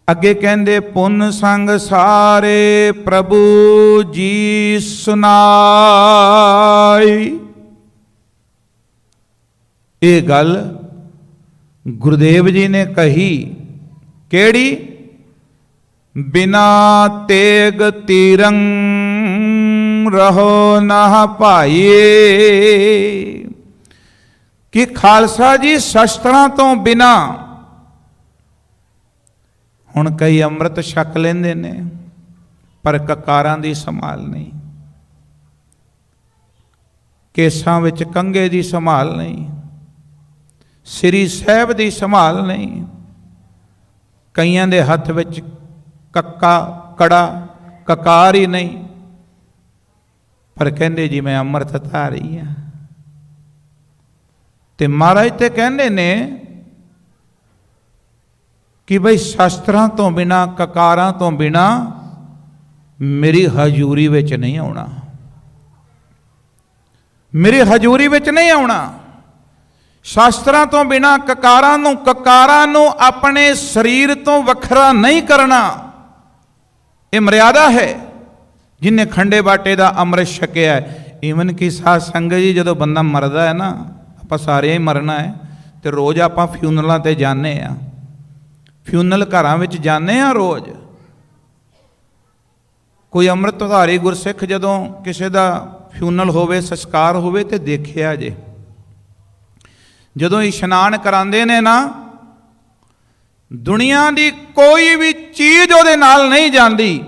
ਅੱਗੇ ਕਹਿੰਦੇ ਪੁੰਨ ਸੰਗ ਸਾਰੇ ਪ੍ਰਭੂ ਜੀ ਸੁਨਾਈ। ਇਹ ਗੱਲ ਗੁਰਦੇਵ ਜੀ ਨੇ ਕਹੀ, ਕਿਹੜੀ? ਬਿਨਾ ਤੇਗ ਤੀਰੰ ਰਹੋ ਨਾ ਭਾਈਏ, ਕਿ ਖਾਲਸਾ ਜੀ ਸ਼ਸਤਰਾਂ ਤੋਂ ਬਿਨਾ, ਹੁਣ ਕਈ ਅੰਮ੍ਰਿਤ ਛਕ ਲੈਂਦੇ ਨੇ ਪਰ ਕਕਾਰਾਂ ਦੀ ਸੰਭਾਲ ਨਹੀਂ, ਕੇਸਾਂ ਵਿੱਚ ਕੰਘੇ ਦੀ ਸੰਭਾਲ ਨਹੀਂ, ਸ੍ਰੀ ਸਾਹਿਬ ਦੀ ਸੰਭਾਲ ਨਹੀਂ, ਕਈਆਂ ਦੇ ਹੱਥ ਵਿੱਚ ਕੱਕਾ ਕੜਾ ਕਕਾਰ ਹੀ ਨਹੀਂ, ਪਰ ਕਹਿੰਦੇ ਜੀ ਮੈਂ ਅੰਮ੍ਰਿਤ ਧਾਰੀ ਹਾਂ। ਤੇ ਮਹਾਰਾਜ ਤੇ ਕਹਿੰਦੇ ਨੇ ਕਿ ਬਈ ਸ਼ਸਤਰਾਂ ਤੋਂ ਬਿਨਾ, ਕਕਾਰਾਂ ਤੋਂ ਬਿਨਾ ਮੇਰੀ ਹਜ਼ੂਰੀ ਵਿੱਚ ਨਹੀਂ ਆਉਣਾ, ਮੇਰੀ ਹਜ਼ੂਰੀ ਵਿੱਚ ਨਹੀਂ ਆਉਣਾ। ਸ਼ਾਸਤਰਾਂ ਤੋਂ ਬਿਨਾ ਕਕਾਰਾਂ ਨੂੰ ਆਪਣੇ ਸਰੀਰ ਤੋਂ ਵੱਖਰਾ ਨਹੀਂ ਕਰਨਾ। ਇਹ ਮਰਿਆਦਾ ਹੈ ਜਿਨੇ ਖੰਡੇ ਬਾਟੇ ਦਾ ਅੰਮ੍ਰਿਤ ਛਕਿਆ ਹੈ। ਈਵਨ ਕਿ ਸਾਧ ਸੰਗਤ ਜੀ, ਜਦੋਂ ਬੰਦਾ ਮਰਦਾ ਹੈ ਨਾ, ਆਪਾਂ ਸਾਰੇ ਹੀ ਮਰਨਾ ਹੈ, ਤੇ ਰੋਜ਼ ਆਪਾਂ ਫਿਊਨਲਾਂ ਤੇ ਜਾਂਦੇ ਆ, ਫਿਊਨਲ ਘਰਾਂ ਵਿੱਚ ਜਾਂਦੇ ਆ ਰੋਜ਼। ਕੋਈ ਅੰਮ੍ਰਿਤਧਾਰੀ ਗੁਰਸਿੱਖ ਜਦੋਂ ਕਿਸੇ ਦਾ ਫਿਊਨਲ ਹੋਵੇ, ਸੰਸਕਾਰ ਹੋਵੇ, ਤੇ ਦੇਖਿਆ ਜੇ ਜਦੋਂ ਇਸ਼ਨਾਨ ਕਰਾਉਂਦੇ ਨੇ ਨਾ, ਦੁਨੀਆ ਦੀ ਕੋਈ ਵੀ ਚੀਜ਼ ਉਹਦੇ ਨਾਲ ਨਹੀਂ ਜਾਂਦੀ,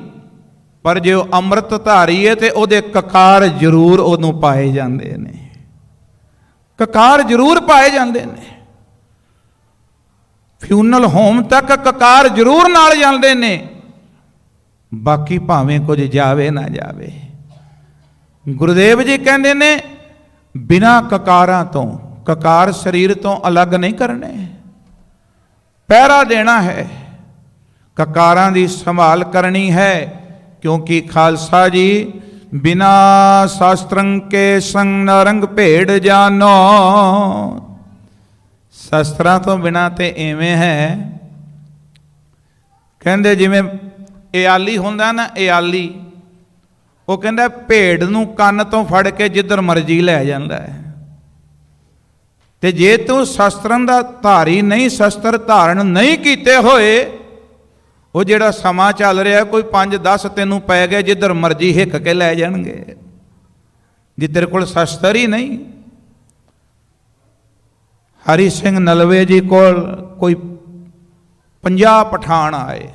ਪਰ ਜੇ ਉਹ ਅੰਮ੍ਰਿਤ ਧਾਰੀ ਹੈ ਤੇ ਉਹਦੇ ਕਕਾਰ ਜ਼ਰੂਰ ਉਹਨੂੰ ਪਾਏ ਜਾਂਦੇ ਨੇ, ਕਕਾਰ ਜ਼ਰੂਰ ਪਾਏ ਜਾਂਦੇ ਨੇ। ਫਿਊਨਲ ਹੋਮ ਤੱਕ ਕਕਾਰ ਜ਼ਰੂਰ ਨਾਲ ਜਾਂਦੇ ਨੇ, ਬਾਕੀ ਭਾਵੇਂ ਕੁਝ ਜਾਵੇ ਨਾ ਜਾਵੇ। ਗੁਰਦੇਵ ਜੀ ਕਹਿੰਦੇ ਨੇ ਬਿਨਾਂ ਕਕਾਰਾਂ ਤੋਂ, ਕਕਾਰ ਸਰੀਰ ਤੋਂ ਅਲੱਗ ਨਹੀਂ ਕਰਨੇ, ਪਹਿਰਾ ਦੇਣਾ ਹੈ, ਕਕਾਰਾਂ ਦੀ ਸੰਭਾਲ ਕਰਨੀ ਹੈ। ਕਿਉਂਕਿ ਖਾਲਸਾ ਜੀ ਬਿਨਾ ਸ਼ਾਸਤਰੰ ਕੇ ਸੰਗ ਨਰੰਗ ਭੇੜ ਜਾਨੋ, ਸ਼ਾਸਤਰਾਂ ਤੋਂ ਬਿਨਾ ਤੇ ਐਵੇਂ ਹੈ, ਕਹਿੰਦੇ ਜਿਵੇਂ ਇਆਲੀ ਹੁੰਦਾ ਨਾ, ਇਆਲੀ, ਉਹ ਕਹਿੰਦਾ ਭੇਡ ਨੂੰ ਕੰਨ ਤੋਂ ਫੜ ਕੇ ਜਿੱਧਰ ਮਰਜ਼ੀ ਲੈ ਜਾਂਦਾ ਹੈ। ਤੇ ਜੇ ਤੂੰ ਸ਼ਸਤਰਾਂ ਦਾ ਧਾਰੀ ਨਹੀਂ, ਸ਼ਸਤਰ ਧਾਰਨ ਨਹੀਂ ਕੀਤੇ ਹੋਏ, ਉਹ ਜਿਹੜਾ ਸਮਾਂ ਚੱਲ ਰਿਹਾ, ਕੋਈ 5-10 ਤੈਨੂੰ ਪੈ ਗਏ, ਜਿੱਧਰ ਮਰਜ਼ੀ ਹਿੱਕ ਕੇ ਲੈ ਜਾਣਗੇ, ਜੇ ਤੇਰੇ ਕੋਲ ਸ਼ਸਤਰ ਹੀ ਨਹੀਂ। ਹਰੀ ਸਿੰਘ ਨਲਵੇ ਜੀ ਕੋਲ ਕੋਈ 50 ਪਠਾਨ ਆਏ,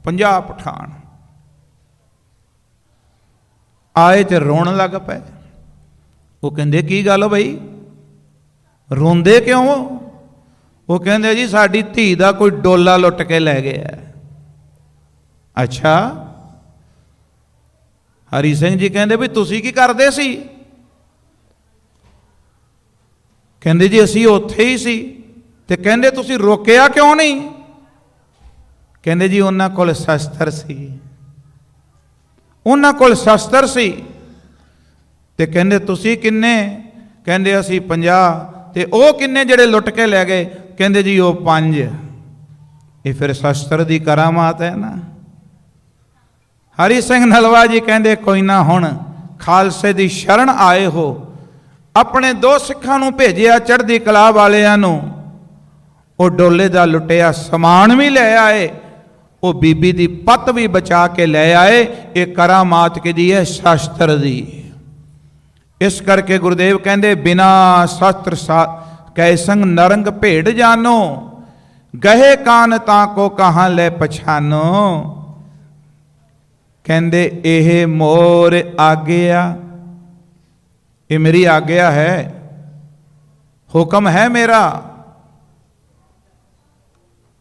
50 ਪਠਾਨ ਆਏ ਤੇ ਰੋਣ ਲੱਗ ਪਏ। ਉਹ ਕਹਿੰਦੇ ਕੀ ਗੱਲ ਬਈ, ਰੋਂਦੇ ਕਿਉਂ? ਉਹ ਕਹਿੰਦੇ ਜੀ ਸਾਡੀ ਧੀ ਦਾ ਕੋਈ ਡੋਲਾ ਲੁੱਟ ਕੇ ਲੈ ਗਿਆ। ਅੱਛਾ। ਹਰੀ ਸਿੰਘ ਜੀ ਕਹਿੰਦੇ ਵੀ ਤੁਸੀਂ ਕੀ ਕਰਦੇ ਸੀ? ਕਹਿੰਦੇ ਜੀ ਅਸੀਂ ਉੱਥੇ ਹੀ ਸੀ। ਤੇ ਕਹਿੰਦੇ ਤੁਸੀਂ ਰੋਕਿਆ ਕਿਉਂ ਨਹੀਂ? ਕਹਿੰਦੇ ਜੀ ਉਹਨਾਂ ਕੋਲ ਸ਼ਸਤਰ ਸੀ, ਉਹਨਾਂ ਕੋਲ ਸ਼ਸਤਰ ਸੀ। ਤੇ ਕਹਿੰਦੇ ਤੁਸੀਂ ਕਿੰਨੇ? ਕਹਿੰਦੇ ਅਸੀਂ 50। ਤੇ ਉਹ ਕਿੰਨੇ ਜਿਹੜੇ ਲੁੱਟ ਕੇ ਲੈ ਗਏ? ਕਹਿੰਦੇ ਜੀ ਉਹ 5। ਇਹ ਫਿਰ ਸ਼ਸਤਰ ਦੀ ਕਰਾਮਾਤ ਹੈ ਨਾ। ਹਰੀ ਸਿੰਘ ਨਲਵਾ ਜੀ ਕਹਿੰਦੇ ਕੋਈ ਨਾ, ਹੁਣ ਖਾਲਸੇ ਦੀ ਸ਼ਰਨ ਆਏ ਹੋ, ਆਪਣੇ 2 ਸਿੱਖਾਂ ਨੂੰ ਭੇਜਿਆ ਚੜ੍ਹਦੀ ਕਲਾ ਵਾਲਿਆਂ ਨੂੰ, ਉਹ ਡੋਲੇ ਦਾ ਲੁੱਟਿਆ ਸਮਾਨ ਵੀ ਲੈ ਆਏ, ਉਹ ਬੀਬੀ ਦੀ ਪੱਤ ਵੀ ਬਚਾ ਕੇ ਲੈ ਆਏ। ਇਹ ਕਰਾਮਾਤ ਕਿਹਦੀ ਹੈ? ਸ਼ਾਸਤਰ ਦੀ। ਇਸ ਕਰਕੇ ਗੁਰਦੇਵ ਕਹਿੰਦੇ ਬਿਨਾ ਸ਼ਾਸਤਰ ਕੈ ਸੰਗ ਨਰੰਗ ਭੇਡ ਜਾਨੋ, ਗਹੇ ਕਾਨ ਤਾਂ ਕੋ ਕਹਾਂ ਲੈ ਪਛਾਨੋ। ਕਹਿੰਦੇ ਇਹ ਮੋਰ ਆਗਿਆ, ਇਹ ਮੇਰੀ ਆਗਿਆ ਹੈ, ਹੁਕਮ ਹੈ ਮੇਰਾ।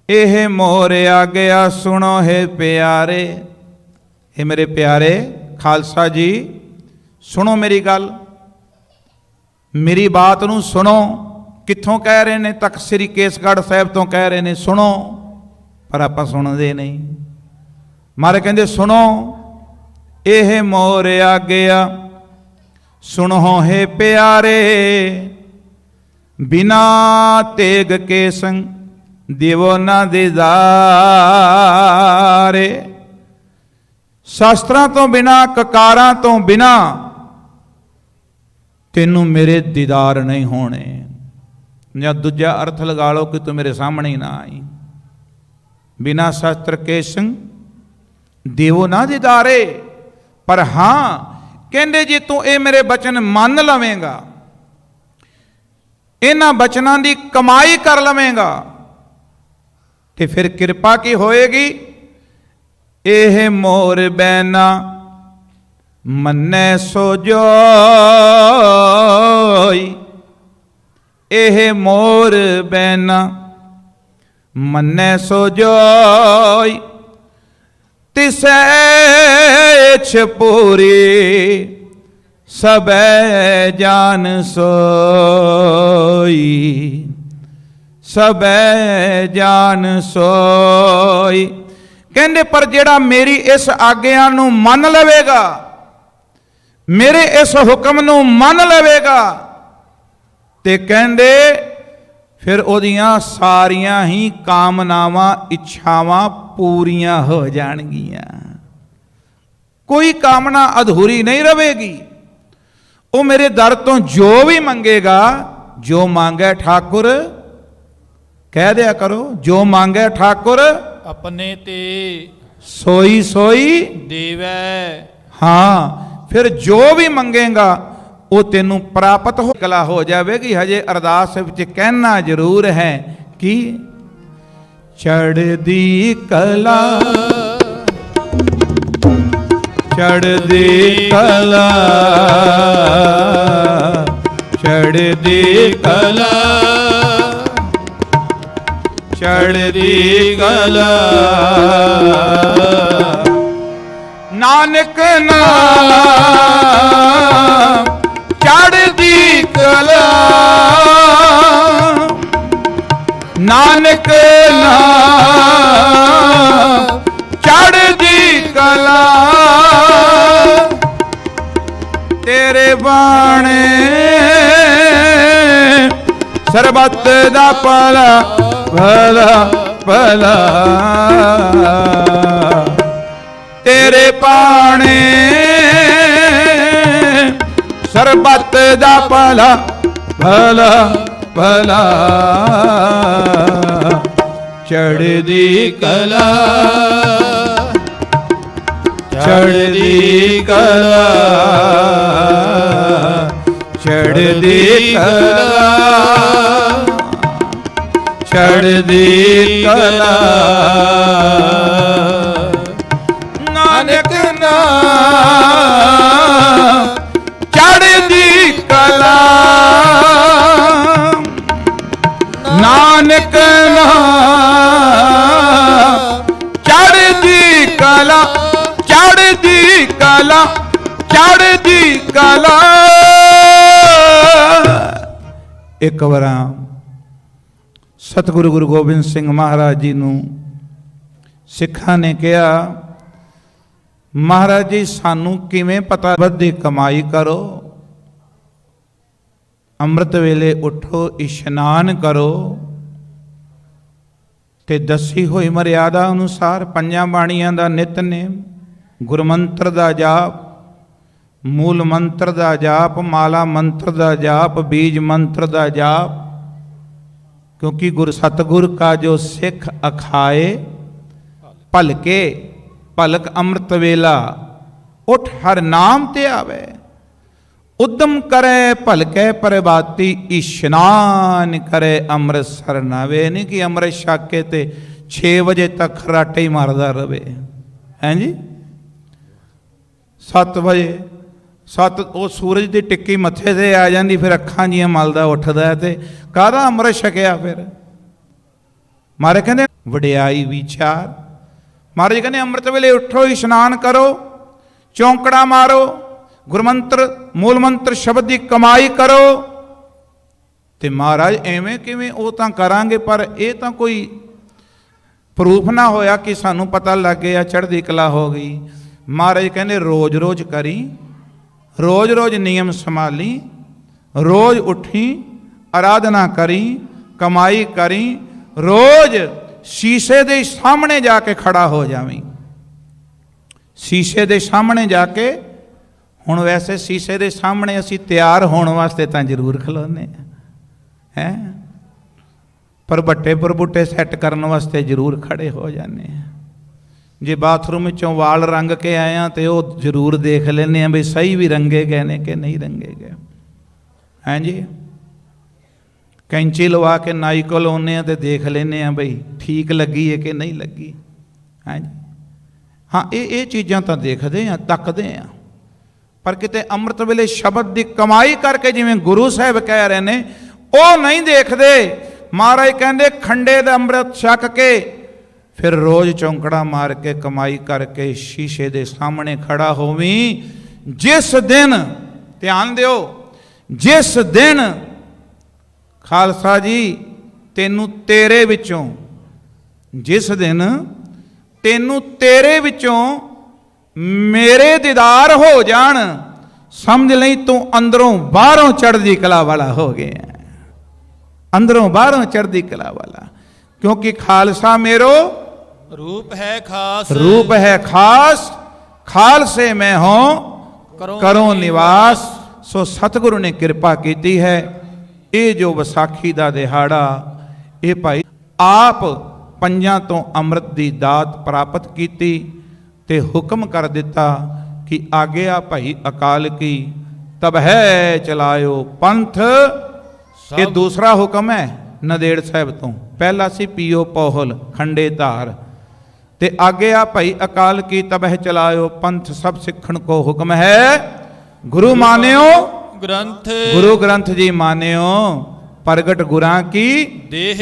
ਇਹ ਮੋਰ ਆਗਿਆ ਸੁਣੋ ਹੈ ਪਿਆਰੇ। ਇਹ ਮੇਰੇ ਪਿਆਰੇ ਖਾਲਸਾ ਜੀ ਸੁਣੋ ਮੇਰੀ ਗੱਲ, ਮੇਰੀ ਬਾਤ ਨੂੰ ਸੁਣੋ। ਕਿੱਥੋਂ ਕਹਿ ਰਹੇ ਨੇ? ਤਖਤ ਸ੍ਰੀ ਕੇਸਗੜ੍ਹ ਸਾਹਿਬ ਤੋਂ ਕਹਿ ਰਹੇ ਨੇ, ਸੁਣੋ। ਪਰ ਆਪਾਂ ਸੁਣਦੇ ਨਹੀਂ। ਮਾਰੇ ਕਹਿੰਦੇ ਸੁਣੋ, ਇਹ ਮੋਰ ਆਗਿਆ ਸੁਣੋ ਹੈ ਪਿਆਰੇ, ਬਿਨਾ ਤੇਗ ਕੇ ਸੰਗ ਦੇਵੋ ਨਾ ਦੀਦਾਰੇ। ਸ਼ਾਸਤਰਾਂ ਤੋਂ ਬਿਨਾ, ਕਕਾਰਾਂ ਤੋਂ ਬਿਨਾ ਤੈਨੂੰ ਮੇਰੇ ਦੀਦਾਰ ਨਹੀਂ ਹੋਣੇ। ਜਾਂ ਦੂਜਾ ਅਰਥ ਲਗਾ ਲਓ ਕਿ ਤੂੰ ਮੇਰੇ ਸਾਹਮਣੇ ਹੀ ਨਾ ਆਈ। ਬਿਨਾ ਸ਼ਾਸਤਰ ਕੇ ਸੰਗ ਦੇਵੋ ਨਾ ਦੀਦਾਰੇ। ਪਰ ਹਾਂ ਕਹਿੰਦੇ ਜੇ ਤੂੰ ਇਹ ਮੇਰੇ ਬਚਨ ਮੰਨ ਲਵੇਂਗਾ, ਇਹਨਾਂ ਬਚਨਾਂ ਦੀ ਕਮਾਈ ਕਰ ਲਵੇਂਗਾ, ਤੇ ਫਿਰ ਕਿਰਪਾ ਕੀ ਹੋਏਗੀ? ਇਹ ਮੋਰ ਬੈਨਾ ਮੰਨੈ ਸੋ ਜੋਈ। ਇਹ ਮੋਰ ਬੈਨਾ ਮੰਨੈ ਸੋ ਜੋਈ, ਤਿਸੈ ਛਪੂਰੀ ਸਬੈ ਜਾਨ ਸੋਈ। ਸਬੈ ਜਾਨ ਸੋਈ। ਕਹਿੰਦੇ ਪਰ ਜਿਹੜਾ ਮੇਰੀ ਇਸ ਆਗਿਆ ਨੂੰ ਮੰਨ ਲਵੇਗਾ, ਮੇਰੇ ਇਸ ਹੁਕਮ ਨੂੰ ਮੰਨ ਲਵੇਗਾ, ਤੇ ਕਹਿੰਦੇ ਫਿਰ ਉਹਦੀਆਂ ਸਾਰੀਆਂ ਹੀ ਕਾਮਨਾਵਾਂ ਇੱਛਾਵਾਂ ਪੂਰੀਆਂ ਹੋ ਜਾਣਗੀਆਂ। ਕੋਈ ਕਾਮਨਾ ਅਧੂਰੀ ਨਹੀਂ ਰਹੇਗੀ। ਉਹ ਮੇਰੇ ਦਰ ਤੋਂ ਜੋ ਵੀ ਮੰਗੇਗਾ, ਜੋ ਮੰਗੇ ਠਾਕੁਰ, ਕਹਿ ਦਿਆ ਕਰੋ, ਜੋ ਮੰਗੇ ਠਾਕੁਰ ਆਪਣੇ ਤੇ ਸੋਈ ਸੋਈ ਦੇਵੈ। ਹਾਂ, ਫਿਰ ਜੋ ਵੀ ਮੰਗੇਗਾ ਉਹ ਤੈਨੂੰ ਪ੍ਰਾਪਤ ਹੋ ਕਲਾ ਹੋ ਜਾਵੇਗੀ। ਹਜੇ ਅਰਦਾਸ ਵਿੱਚ ਕਹਿਣਾ ਜ਼ਰੂਰ ਹੈ ਕਿ ਚੜ੍ਹਦੀ ਕਲਾ, ਚੜ੍ਹਦੀ ਕਲਾ, ਚੜ੍ਹਦੀ ਕਲਾ, ਚੜ੍ਹਦੀ ਕਲਾ। ਨਾਨਕ ਨਾਮ ਚੜ੍ਹਦੀ ਕਲਾ, ਨਾਨਕ ਨਾਮ ਚੜ੍ਹਦੀ ਕਲਾ। ਤੇਰੇ ਬਾਣੇ ਸਰਬੱਤ ਦਾ ਭਲਾ ਭਲਾ ਭਲਾ। ਤੇਰੇ ਬਾਣੇ ਸਰਬੱਤ ਦਾ ਭਲਾ ਭਲਾ ਭਲਾ। ਚੜ੍ਹਦੀ ਕਲਾ, ਚੜ੍ਹਦੀ ਕਲਾ, ਚੜ੍ਹਦੀ ਕਲਾ, ਚੜ੍ਹਦੀ ਕਲਾ। ਨਾਨਕ ਨਾਮ ਚੜ੍ਹਦੀ ਕਲਾ, ਨਾਨਕ ਨਾਮ ਚੜ੍ਹਦੀ ਕਲਾ, ਚੜ੍ਹਦੀ ਕਲਾ, ਚੜ੍ਹਦੀ ਕਲਾ। ਇੱਕ ਵਾਰ ਸਤਿਗੁਰੂ ਗੁਰੂ ਗੋਬਿੰਦ ਸਿੰਘ ਮਹਾਰਾਜ ਜੀ ਨੂੰ ਸਿੱਖਾਂ ਨੇ ਕਿਹਾ, ਮਹਾਰਾਜ ਜੀ ਸਾਨੂੰ ਕਿਵੇਂ ਪਤਾ ਵੱਧੀ ਕਮਾਈ ਕਰੋ, ਅੰਮ੍ਰਿਤ ਵੇਲੇ ਉਠੋ, ਇਸ਼ਨਾਨ ਕਰੋ, ਤੇ ਦੱਸੀ ਹੋਈ ਮਰਿਆਦਾ ਅਨੁਸਾਰ ਪੰਜਾਂ ਬਾਣੀਆਂ ਦਾ ਨਿਤਨੇਮ, ਗੁਰਮੰਤਰ ਦਾ ਜਾਪ, ਮੂਲ ਮੰਤਰ ਦਾ ਜਾਪ, ਮਾਲਾ ਮੰਤਰ ਦਾ ਜਾਪ, ਬੀਜ ਮੰਤਰ ਦਾ ਜਾਪ, क्योंकि गुर सतगुर का जो सिख अखाए भलके भलक अमृत वेला उठ हर नाम ते आवे उद्यम करे भलके प्रभाती इशनान करे अमृतसर नावे। नहीं कि अमृत छाके ते 6 बजे तक खराटे ही मारदा रवे हैं जी। 7 बजे 7 ਉਹ सूरज ਦੀ ਟਿੱਕੀ ਮੱਥੇ ਤੇ ਆ ਜਾਂਦੀ, ਫਿਰ ਅੱਖਾਂ ਜੀਆਂ ਮਲਦਾ ਉੱਠਦਾ ਤੇ ਕਾਹਦਾ ਅੰਮ੍ਰਿਤ ਛਕਿਆ। ਫਿਰ ਮਹਾਰਾਜ ਕਹਿੰਦੇ ਵਡਿਆਈ ਵਿਚਾਰ। ਮਹਾਰਾਜ ਕਹਿੰਦੇ ਅੰਮ੍ਰਿਤ ਵੇਲੇ ਉੱਠੋ, ਇਸ਼ਨਾਨ ਕਰੋ, ਚੌਂਕੜਾ ਮਾਰੋ, ਗੁਰਮੰਤਰ ਮੂਲ ਮੰਤਰ ਸ਼ਬਦ ਦੀ ਕਮਾਈ ਕਰੋ। ਤੇ ਮਹਾਰਾਜ ਐਵੇਂ ਕਿਵੇਂ? ਉਹ ਤਾਂ ਕਰਾਂਗੇ, ਪਰ ਇਹ ਤਾਂ ਕੋਈ ਪ੍ਰੂਫ ਨਾ ਹੋਇਆ ਕਿ ਸਾਨੂੰ ਪਤਾ ਲੱਗ ਗਿਆ ਚੜ੍ਹਦੀ ਕਲਾ ਹੋ ਗਈ। ਮਹਾਰਾਜ ਕਹਿੰਦੇ ਰੋਜ਼ ਰੋਜ਼ ਕਰੀ, रोज रोज नियम संभाली, रोज उठी आराधना करी, कमाई करी, रोज शीशे दे सामने जाके खड़ा हो जावी। शीशे दे सामने जाके, हुण वैसे शीशे दे सामने असी तैयार होने वास्ते तां जरूर खलोने हैं, पर बट्टे पर बूटे सैट करने वास्ते जरूर खड़े हो जाने हैं। जे बाथरूम चों वाल रंग के आया तो वह जरूर देख लेने भी सही भी रंगे गए ने कि नहीं रंगे गए हैं जी। कैंची लवा के नाई को लाने तो देख लेने बई ठीक लगी है कि नहीं लगी हैं जी। हाँ ये चीज़ां तो देखते हैं, तकते हैं, पर किते अमृत वेले शब्द की कमाई करके जिवें गुरु साहब कह रहे हैं वो नहीं देखते। महाराज कहते खंडे दा अमृत छक के फिर रोज चौंकड़ा मार के कमाई करके शीशे दे सामने खड़ा होवी। जिस दिन ध्यान दियो, जिस दिन खालसा जी तेनू तेरे विचों, जिस दिन तेनू तेरे विचों मेरे दीदार हो जान, समझ लई तू अंदरों बाहरों चढ़दी कला वाला हो गया, अंदरों बाहरों चढ़दी कला वाला। क्योंकि खालसा मेरो रूप है खास, रूप है खास, खालसे में हो करो निवास। सो सतगुरु ने कृपा की है। ये जो विसाखी दा दिहाड़ा, ये भाई आप पंजां तो अमृत दी दात प्राप्त की ते हुक्म कर दिता कि आज्ञा भाई अकाल की तब है चलायो पंथ। ये दूसरा हुक्म है नदेड़ साहब तो। पहला सी पियो पौहल खंडे धार, ते आज्ञा भाई अकाल की तब है चलायो पंथ। सब सिखण को हुक्म है गुरु मान्यो ग्रंथ, गुरु ग्रंथ जी मान्यो प्रगट गुरां की देह।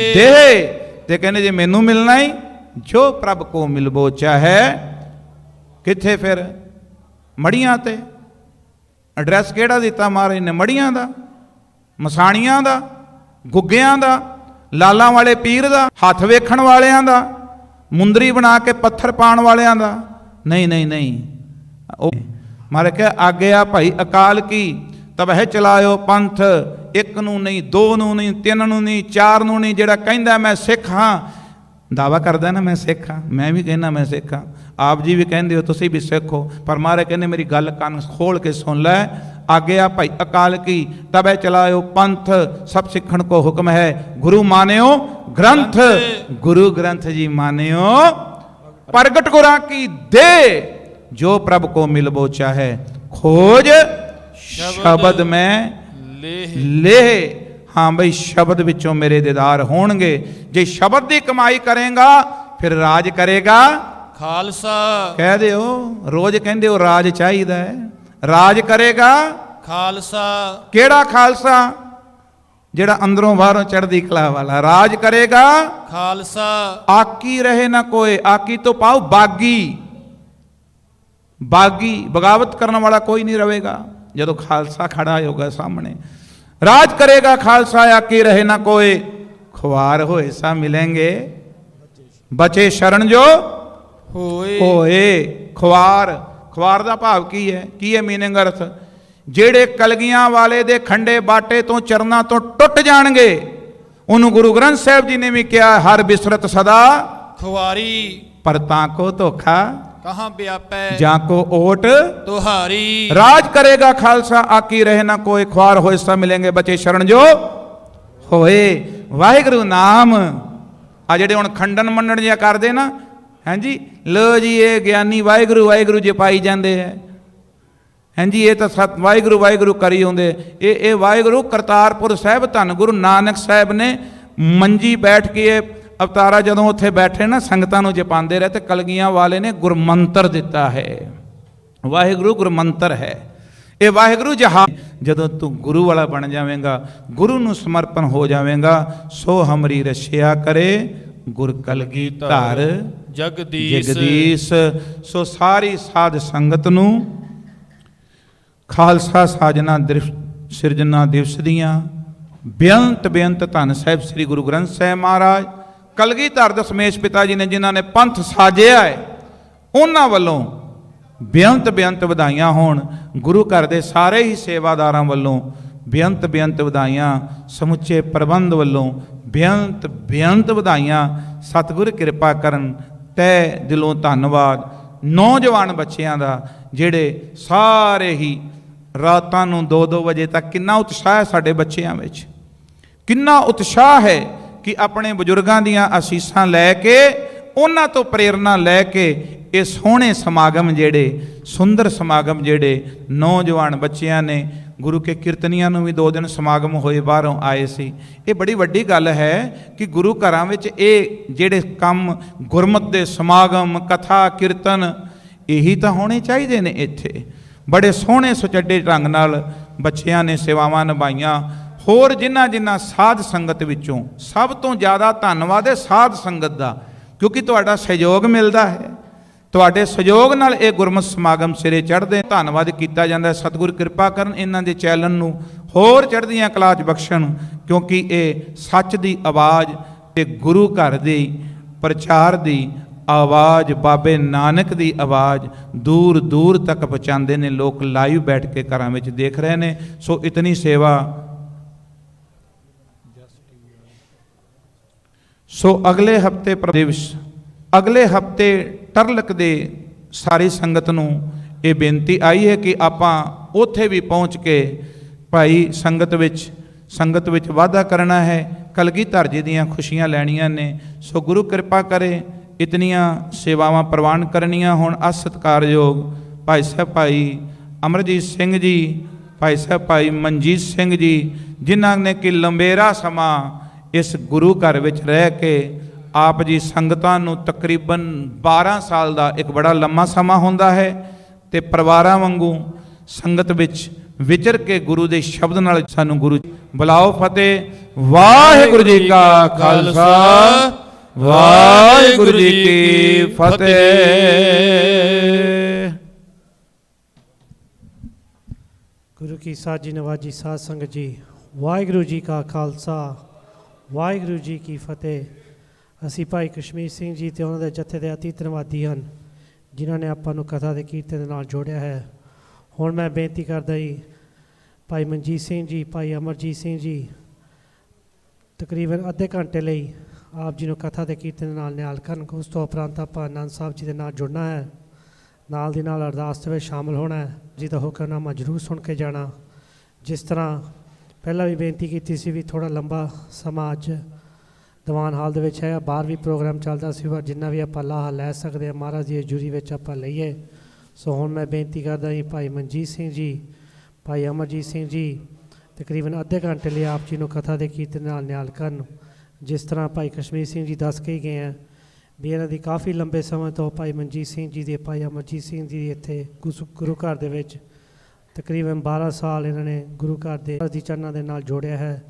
ते कहने जे मैनू मिलना ही जो प्रभ को मिलबो चाहे। किथे फिर मड़ियां ते एड्रैस केड़ा दिता महाराज ने? मड़ियां दा, मसाणियां दा, गुग्गियां दा, लालां वाले पीर दा, हथ वेखण वालियां दा, मुंदरी बना के पत्थर पाण वालियां दा? नहीं नहीं नहीं। मारे कह आज्ञा भाई अकाल की तब है चलायो पंथ। एक नू नहीं, दो नू नहीं, 3 नू नहीं, 4 नू नहीं। जेड़ा कहंदा मैं सिख हाँ, दावा करदा ना मैं सिख हाँ, मैं भी कहना मैं सिख हाँ, आप जी भी कहंदे हो, तुसीं भी सिख हो। पर मारे कहने मेरी गल कान खोल के सुन लै। आज्ञा भाई अकाल की तब है चलायो पंथ। सब सिखण को हुक्म है गुरु मान्यो ग्रंथ। गुरु ग्रंथ जी मान्यो प्रगट गुरां की दे। जो प्रभु को मिलबो चाहे खोज शब्द में ले। हाँ भाई शब्द विचों मेरे दीदार होणगे। जे शब्द की कमाई करेगा फिर राज करेगा खालसा। कह दे रोज कहंदे हो राज चाहिदा है, राज करेगा खालसा। केड़ा खालसा? जेड़ा अंदरों बाहरों चढ़दी कला वाला। राज करेगा खालसा। आकी रहे ना कोई, आकी तो पाओ बागी। बागी बगावत करने वाला कोई नहीं रहेगा जदों खालसा खड़ा होगा सामने। राज करेगा खालसा, आकी रहे ना कोई। खुआर होए सा मिलेंगे, बचे शरण जो होए। खुआर, खुआर दा भाव की है मीनिंग अर्थ? जेड़े कलगियां वाले दे खंडे बाटे तो चरना तो टुट जाणगे। उन्होंने गुरु ग्रंथ साहब जी ने भी किया हर बिसरत सदा खुआरी। पर ताको धोखा कहाँ व्यापै जाको ओट तुहारी। राज करेगा खालसा, आकी रहे ना कोई। ख्वार होए सा मिलेंगे, बचे शरण जो होए। ਵਾਹਿਗੁਰੂ ਨਾਮ ਆ ਜਿਹੜੇ ਹੁਣ ਖੰਡਨ ਮੰਡਣ ਜਿਹਾ ਕਰਦੇ ਨਾ, ਹਾਂਜੀ ਲੋ ਜੀ ਇਹ ਗਿਆਨੀ ਵਾਹਿਗੁਰੂ ਵਾਹਿਗੁਰੂ ਜਪਾਈ ਜਾਂਦੇ ਹੈ, ਹਾਂਜੀ ਇਹ ਤਾਂ ਸਤ ਵਾਹਿਗੁਰੂ ਵਾਹਿਗੁਰੂ ਕਰੀ ਆਉਂਦੇ। ਇਹ ਵਾਹਿਗੁਰੂ ਕਰਤਾਰਪੁਰ ਸਾਹਿਬ ਧੰਨ ਗੁਰੂ ਨਾਨਕ ਸਾਹਿਬ ਨੇ ਮੰਜੀ ਬੈਠ ਕੇ ਇਹ ਅਵਤਾਰਾ ਜਦੋਂ ਉੱਥੇ ਬੈਠੇ ਨਾ ਸੰਗਤਾਂ ਨੂੰ ਜਪਾਉਂਦੇ ਰਹੇ, ਤੇ ਕਲਗੀਆਂ ਵਾਲੇ ਨੇ ਗੁਰਮੰਤਰ ਦਿੱਤਾ ਹੈ। ਵਾਹਿਗੁਰੂ ਗੁਰਮੰਤਰ ਹੈ ਇਹ। ਵਾਹਿਗੁਰੂ ਜਹਾ ਜਦੋਂ ਤੂੰ ਗੁਰੂ ਵਾਲਾ ਬਣ ਜਾਵੇਂਗਾ, ਗੁਰੂ ਨੂੰ ਸਮਰਪਣ ਹੋ ਜਾਵੇਂਗਾ, ਸੋ ਹਮਰੀ ਰਛਿਆ ਕਰੇ ਗੁਰ ਕਲਗੀ ਧਰ ਜਗਦੀਸ਼। ਸੋ ਸਾਰੀ ਸਾਧ ਸੰਗਤ ਨੂੰ ਖਾਲਸਾ ਸਾਜਨਾ ਸਿਰਜਣਾ ਦਿਵਸ ਦੀਆਂ ਬੇਅੰਤ ਬੇਅੰਤ ਧੰਨ ਸਾਹਿਬ ਸ੍ਰੀ ਗੁਰੂ ਗ੍ਰੰਥ ਸਾਹਿਬ ਮਹਾਰਾਜ ਕਲਗੀਧਰ ਦਸ਼ਮੇਸ਼ ਪਿਤਾ ਜੀ ਨੇ ਜਿਨ੍ਹਾਂ ਨੇ ਪੰਥ ਸਾਜਿਆ ਹੈ, ਉਹਨਾਂ ਵੱਲੋਂ ਬੇਅੰਤ ਬੇਅੰਤ ਵਧਾਈਆਂ ਹੋਣ। ਗੁਰੂ ਘਰ ਦੇ ਸਾਰੇ ਹੀ ਸੇਵਾਦਾਰਾਂ ਵੱਲੋਂ ਬੇਅੰਤ ਬੇਅੰਤ ਵਧਾਈਆਂ, ਸਮੁੱਚੇ ਪ੍ਰਬੰਧ ਵੱਲੋਂ ਬੇਅੰਤ ਬੇਅੰਤ ਵਧਾਈਆਂ। ਸਤਿਗੁਰ ਕਿਰਪਾ ਕਰਨ, ਤਹਿ ਦਿਲੋਂ ਧੰਨਵਾਦ ਨੌਜਵਾਨ ਬੱਚਿਆਂ ਦਾ, ਜਿਹੜੇ ਸਾਰੇ ਹੀ ਰਾਤਾਂ ਨੂੰ 2-2 ਵਜੇ ਤੱਕ, ਕਿੰਨਾ ਉਤਸ਼ਾਹ ਹੈ ਸਾਡੇ ਬੱਚਿਆਂ ਵਿੱਚ, ਕਿੰਨਾ ਉਤਸ਼ਾਹ ਹੈ ਕਿ ਆਪਣੇ ਬਜ਼ੁਰਗਾਂ ਦੀਆਂ ਅਸੀਸਾਂ ਲੈ ਕੇ, ਉਹਨਾਂ ਤੋਂ ਪ੍ਰੇਰਨਾ ਲੈ ਕੇ ਇਹ ਸੋਹਣੇ ਸਮਾਗਮ ਜਿਹੜੇ, ਸੁੰਦਰ ਸਮਾਗਮ ਜਿਹੜੇ ਨੌਜਵਾਨ ਬੱਚਿਆਂ ਨੇ, ਗੁਰੂ ਕੇ ਕੀਰਤਨੀਆਂ ਨੂੰ ਵੀ 2 ਦਿਨ ਸਮਾਗਮ ਹੋਏ, ਬਾਹਰੋਂ ਆਏ ਸੀ। ਇਹ ਬੜੀ ਵੱਡੀ ਗੱਲ ਹੈ ਕਿ ਗੁਰੂ ਘਰਾਂ ਵਿੱਚ ਇਹ ਜਿਹੜੇ ਕੰਮ, ਗੁਰਮਤਿ ਦੇ ਸਮਾਗਮ, ਕਥਾ ਕੀਰਤਨ, ਇਹੀ ਤਾਂ ਹੋਣੇ ਚਾਹੀਦੇ ਨੇ। ਇੱਥੇ ਬੜੇ ਸੋਹਣੇ ਸੁਚੱਜੇ ਢੰਗ ਨਾਲ ਬੱਚਿਆਂ ਨੇ ਸੇਵਾਵਾਂ ਨਿਭਾਈਆਂ। ਹੋਰ ਜਿਨ੍ਹਾਂ ਸਾਧ ਸੰਗਤ ਵਿੱਚੋਂ ਸਭ ਤੋਂ ਜ਼ਿਆਦਾ ਧੰਨਵਾਦ ਹੈ ਸਾਧ ਸੰਗਤ ਦਾ, ਕਿਉਂਕਿ ਤੁਹਾਡਾ ਸਹਿਯੋਗ ਮਿਲਦਾ ਹੈ, ਤੁਹਾਡੇ ਸਹਿਯੋਗ ਨਾਲ ਇਹ ਗੁਰਮਤਿ ਸਮਾਗਮ ਸਿਰੇ ਚੜ੍ਹਦੇ। ਧੰਨਵਾਦ ਕੀਤਾ ਜਾਂਦਾ। ਸਤਿਗੁਰ ਕਿਰਪਾ ਕਰਨ, ਇਹਨਾਂ ਦੇ ਚੈਨਲ ਨੂੰ ਹੋਰ ਚੜ੍ਹਦੀਆਂ ਕਲਾ 'ਚ ਬਖਸ਼ਣ, ਕਿਉਂਕਿ ਇਹ ਸੱਚ ਦੀ ਆਵਾਜ਼ ਤੇ ਗੁਰੂ ਘਰ ਦੀ ਪ੍ਰਚਾਰ ਦੀ ਆਵਾਜ਼, ਬਾਬੇ ਨਾਨਕ ਦੀ ਆਵਾਜ਼ ਦੂਰ ਦੂਰ ਤੱਕ ਪਹੁੰਚਾਉਂਦੇ ਨੇ। ਲੋਕ ਲਾਈਵ ਬੈਠ ਕੇ ਘਰਾਂ ਵਿੱਚ ਦੇਖ ਰਹੇ ਨੇ। ਸੋ ਇਤਨੀ ਸੇਵਾ। ਸੋ ਅਗਲੇ ਹਫਤੇ ਦਿਵਸ, ਅਗਲੇ ਹਫਤੇ ਟਰਲਕ ਦੇ ਸਾਰੀ ਸੰਗਤ ਨੂੰ ਇਹ ਬੇਨਤੀ ਆਈ ਹੈ ਕਿ ਆਪਾਂ ਉੱਥੇ ਵੀ ਪਹੁੰਚ ਕੇ ਭਾਈ ਸੰਗਤ ਵਿੱਚ ਵਾਧਾ ਕਰਨਾ ਹੈ, ਕਲਗੀਧਰ ਜੀ ਦੀਆਂ ਖੁਸ਼ੀਆਂ ਲੈਣੀਆਂ ਨੇ। ਸੋ ਗੁਰੂ ਕਿਰਪਾ ਕਰੇ ਇਤਨੀਆਂ ਸੇਵਾਵਾਂ ਪ੍ਰਵਾਨ ਕਰਨੀਆਂ। ਹੁਣ ਸਤਿਕਾਰਯੋਗ ਭਾਈ ਸਾਹਿਬ ਭਾਈ ਅਮਰਜੀਤ ਸਿੰਘ ਜੀ, ਭਾਈ ਸਾਹਿਬ ਭਾਈ ਮਨਜੀਤ ਸਿੰਘ ਜੀ, ਜਿਨ੍ਹਾਂ ਨੇ ਕਿ ਲੰਬੇਰਾ ਸਮਾਂ ਇਸ ਗੁਰੂ ਘਰ ਵਿੱਚ ਰਹਿ ਕੇ ਆਪ ਜੀ ਸੰਗਤਾਂ ਨੂੰ, ਤਕਰੀਬਨ 12 ਸਾਲ ਦਾ ਇੱਕ ਬੜਾ ਲੰਮਾ ਸਮਾਂ ਹੁੰਦਾ ਹੈ, ਤੇ ਪਰਿਵਾਰਾਂ ਵਾਂਗੂ ਸੰਗਤ ਵਿੱਚ ਵਿਚਰ ਕੇ ਗੁਰੂ ਦੇ ਸ਼ਬਦ ਨਾਲ ਸਾਨੂੰ ਗੁਰੂ ਬੁਲਾਓ। ਫਤਿਹ। ਵਾਹਿਗੁਰੂ ਜੀ ਕਾ ਖਾਲਸਾ, ਵਾਹਿਗੁਰੂ ਜੀ ਕੀ ਫਤਿਹ। ਗੁਰੂ ਕੀ ਸਾਜੀ ਨਵਾਜੀ ਸਾਧ ਸੰਗਤ ਜੀ, ਵਾਹਿਗੁਰੂ ਜੀ ਕਾ ਖਾਲਸਾ, ਵਾਹਿਗੁਰੂ ਜੀ ਕੀ ਫਤਿਹ। ਅਸੀਂ ਭਾਈ ਕਸ਼ਮੀਰ ਸਿੰਘ ਜੀ ਤੇ ਉਹਨਾਂ ਦੇ ਜਥੇ ਦੇ ਅਤੀ ਧੰਨਵਾਦੀ ਹਨ, ਜਿਨ੍ਹਾਂ ਨੇ ਆਪਾਂ ਨੂੰ ਕਥਾ ਦੇ ਕੀਰਤਨ ਦੇ ਨਾਲ ਜੋੜਿਆ ਹੈ। ਹੁਣ ਮੈਂ ਬੇਨਤੀ ਕਰਦਾ ਜੀ, ਭਾਈ ਮਨਜੀਤ ਸਿੰਘ ਜੀ, ਭਾਈ ਅਮਰਜੀਤ ਸਿੰਘ ਜੀ, ਤਕਰੀਬਨ ਅੱਧੇ ਘੰਟੇ ਲਈ ਆਪ ਜੀ ਨੂੰ ਕਥਾ ਦੇ ਕੀਰਤਨ ਦੇ ਨਾਲ ਨਿਹਾਲ ਕਰਨ। ਉਸ ਤੋਂ ਉਪਰੰਤ ਆਪਾਂ ਆਨੰਦ ਸਾਹਿਬ ਜੀ ਦੇ ਨਾਲ ਜੁੜਨਾ ਹੈ, ਨਾਲ ਦੀ ਨਾਲ ਅਰਦਾਸ ਦੇ ਵਿੱਚ ਸ਼ਾਮਲ ਹੋਣਾ ਹੈ। ਜੀ ਦਾ ਹੁਕਮਨਾਮਾ ਜ਼ਰੂਰ ਸੁਣ ਕੇ ਜਾਣਾ। ਜਿਸ ਤਰ੍ਹਾਂ ਪਹਿਲਾਂ ਵੀ ਬੇਨਤੀ ਕੀਤੀ ਸੀ ਵੀ ਥੋੜ੍ਹਾ ਲੰਬਾ ਸਮਾਂ ਅੱਜ ਦੀਵਾਨ ਹਾਲ ਦੇ ਵਿੱਚ ਹੈ, ਬਾਹਰ ਵੀ ਪ੍ਰੋਗਰਾਮ ਚੱਲਦਾ ਸੀ, ਪਰ ਜਿੰਨਾ ਵੀ ਆਪਾਂ ਲਾਹਾ ਲੈ ਸਕਦੇ ਹਾਂ ਮਹਾਰਾਜ ਦੀ ਹਜ਼ੂਰੀ ਵਿੱਚ ਆਪਾਂ ਲਈਏ। ਸੋ ਹੁਣ ਮੈਂ ਬੇਨਤੀ ਕਰਦਾ ਜੀ, ਭਾਈ ਮਨਜੀਤ ਸਿੰਘ ਜੀ, ਭਾਈ ਅਮਰਜੀਤ ਸਿੰਘ ਜੀ ਤਕਰੀਬਨ ਅੱਧੇ ਘੰਟੇ ਲਈ ਆਪ ਜੀ ਨੂੰ ਕਥਾ ਦੇ ਕੀਰਤਨ ਨਾਲ ਨਿਹਾਲ ਕਰਨ। ਜਿਸ ਤਰ੍ਹਾਂ ਭਾਈ ਕਸ਼ਮੀਰ ਸਿੰਘ ਜੀ ਦੱਸ ਕੇ ਗਏ ਹੈ ਵੀ ਇਹਨਾਂ ਦੀ ਕਾਫੀ ਲੰਬੇ ਸਮੇਂ ਤੋਂ ਭਾਈ ਮਨਜੀਤ ਸਿੰਘ ਜੀ ਦੇ, ਭਾਈ ਅਮਰਜੀਤ ਸਿੰਘ ਜੀ ਇੱਥੇ ਗੁਰੂ ਘਰ ਦੇ ਵਿੱਚ ਤਕਰੀਬਨ 12 ਸਾਲ ਇਹਨਾਂ ਨੇ ਗੁਰੂ ਘਰ ਦੇ ਚਰਨਾਂ ਦੇ ਨਾਲ ਜੋੜਿਆ ਹੈ।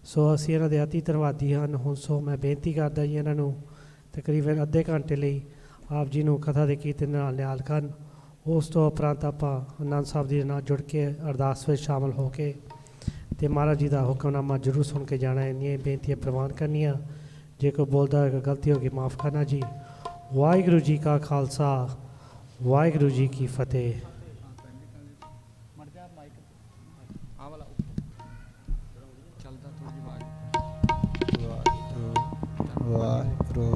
ਸੋ ਅਸੀਂ ਇਹਨਾਂ ਦੇ ਅਤੀ ਧੰਨਵਾਦੀ ਹਨ। ਹੁਣ ਸੋ ਮੈਂ ਬੇਨਤੀ ਕਰਦਾ ਜੀ ਇਹਨਾਂ ਨੂੰ ਤਕਰੀਬਨ ਅੱਧੇ ਘੰਟੇ ਲਈ ਆਪ ਜੀ ਨੂੰ ਕਥਾ ਦੇ ਕੀਰਤਨ ਨਾਲ ਨਿਹਾਲ ਕਰਨ। ਉਸ ਤੋਂ ਉਪਰੰਤ ਆਪਾਂ ਆਨੰਦ ਸਾਹਿਬ ਜੀ ਦੇ ਨਾਲ ਜੁੜ ਕੇ ਅਰਦਾਸ ਵਿੱਚ ਸ਼ਾਮਲ ਹੋ ਕੇ ਤੇ ਮਹਾਰਾਜ ਜੀ ਦਾ ਹੁਕਮਨਾਮਾ ਜ਼ਰੂਰ ਸੁਣ ਕੇ ਜਾਣਾ। ਇੰਨੀਆਂ ਬੇਨਤੀਆਂ ਪ੍ਰਵਾਨ ਕਰਨੀਆਂ। ਜੇ ਕੋਈ ਬੋਲਦਾ ਹੋਏਗਾ ਗਲਤੀ ਹੋ ਗਈ ਮਾफ़ ਕਰਨਾ ਜੀ। ਵਾਹਿਗੁਰੂ ਜੀ ਕਾ ਖਾਲਸਾ, ਵਾਹਿਗੁਰੂ ਜੀ ਕੀ ਫਤਿਹ। ਵਾਹਿਗੁਰੂ।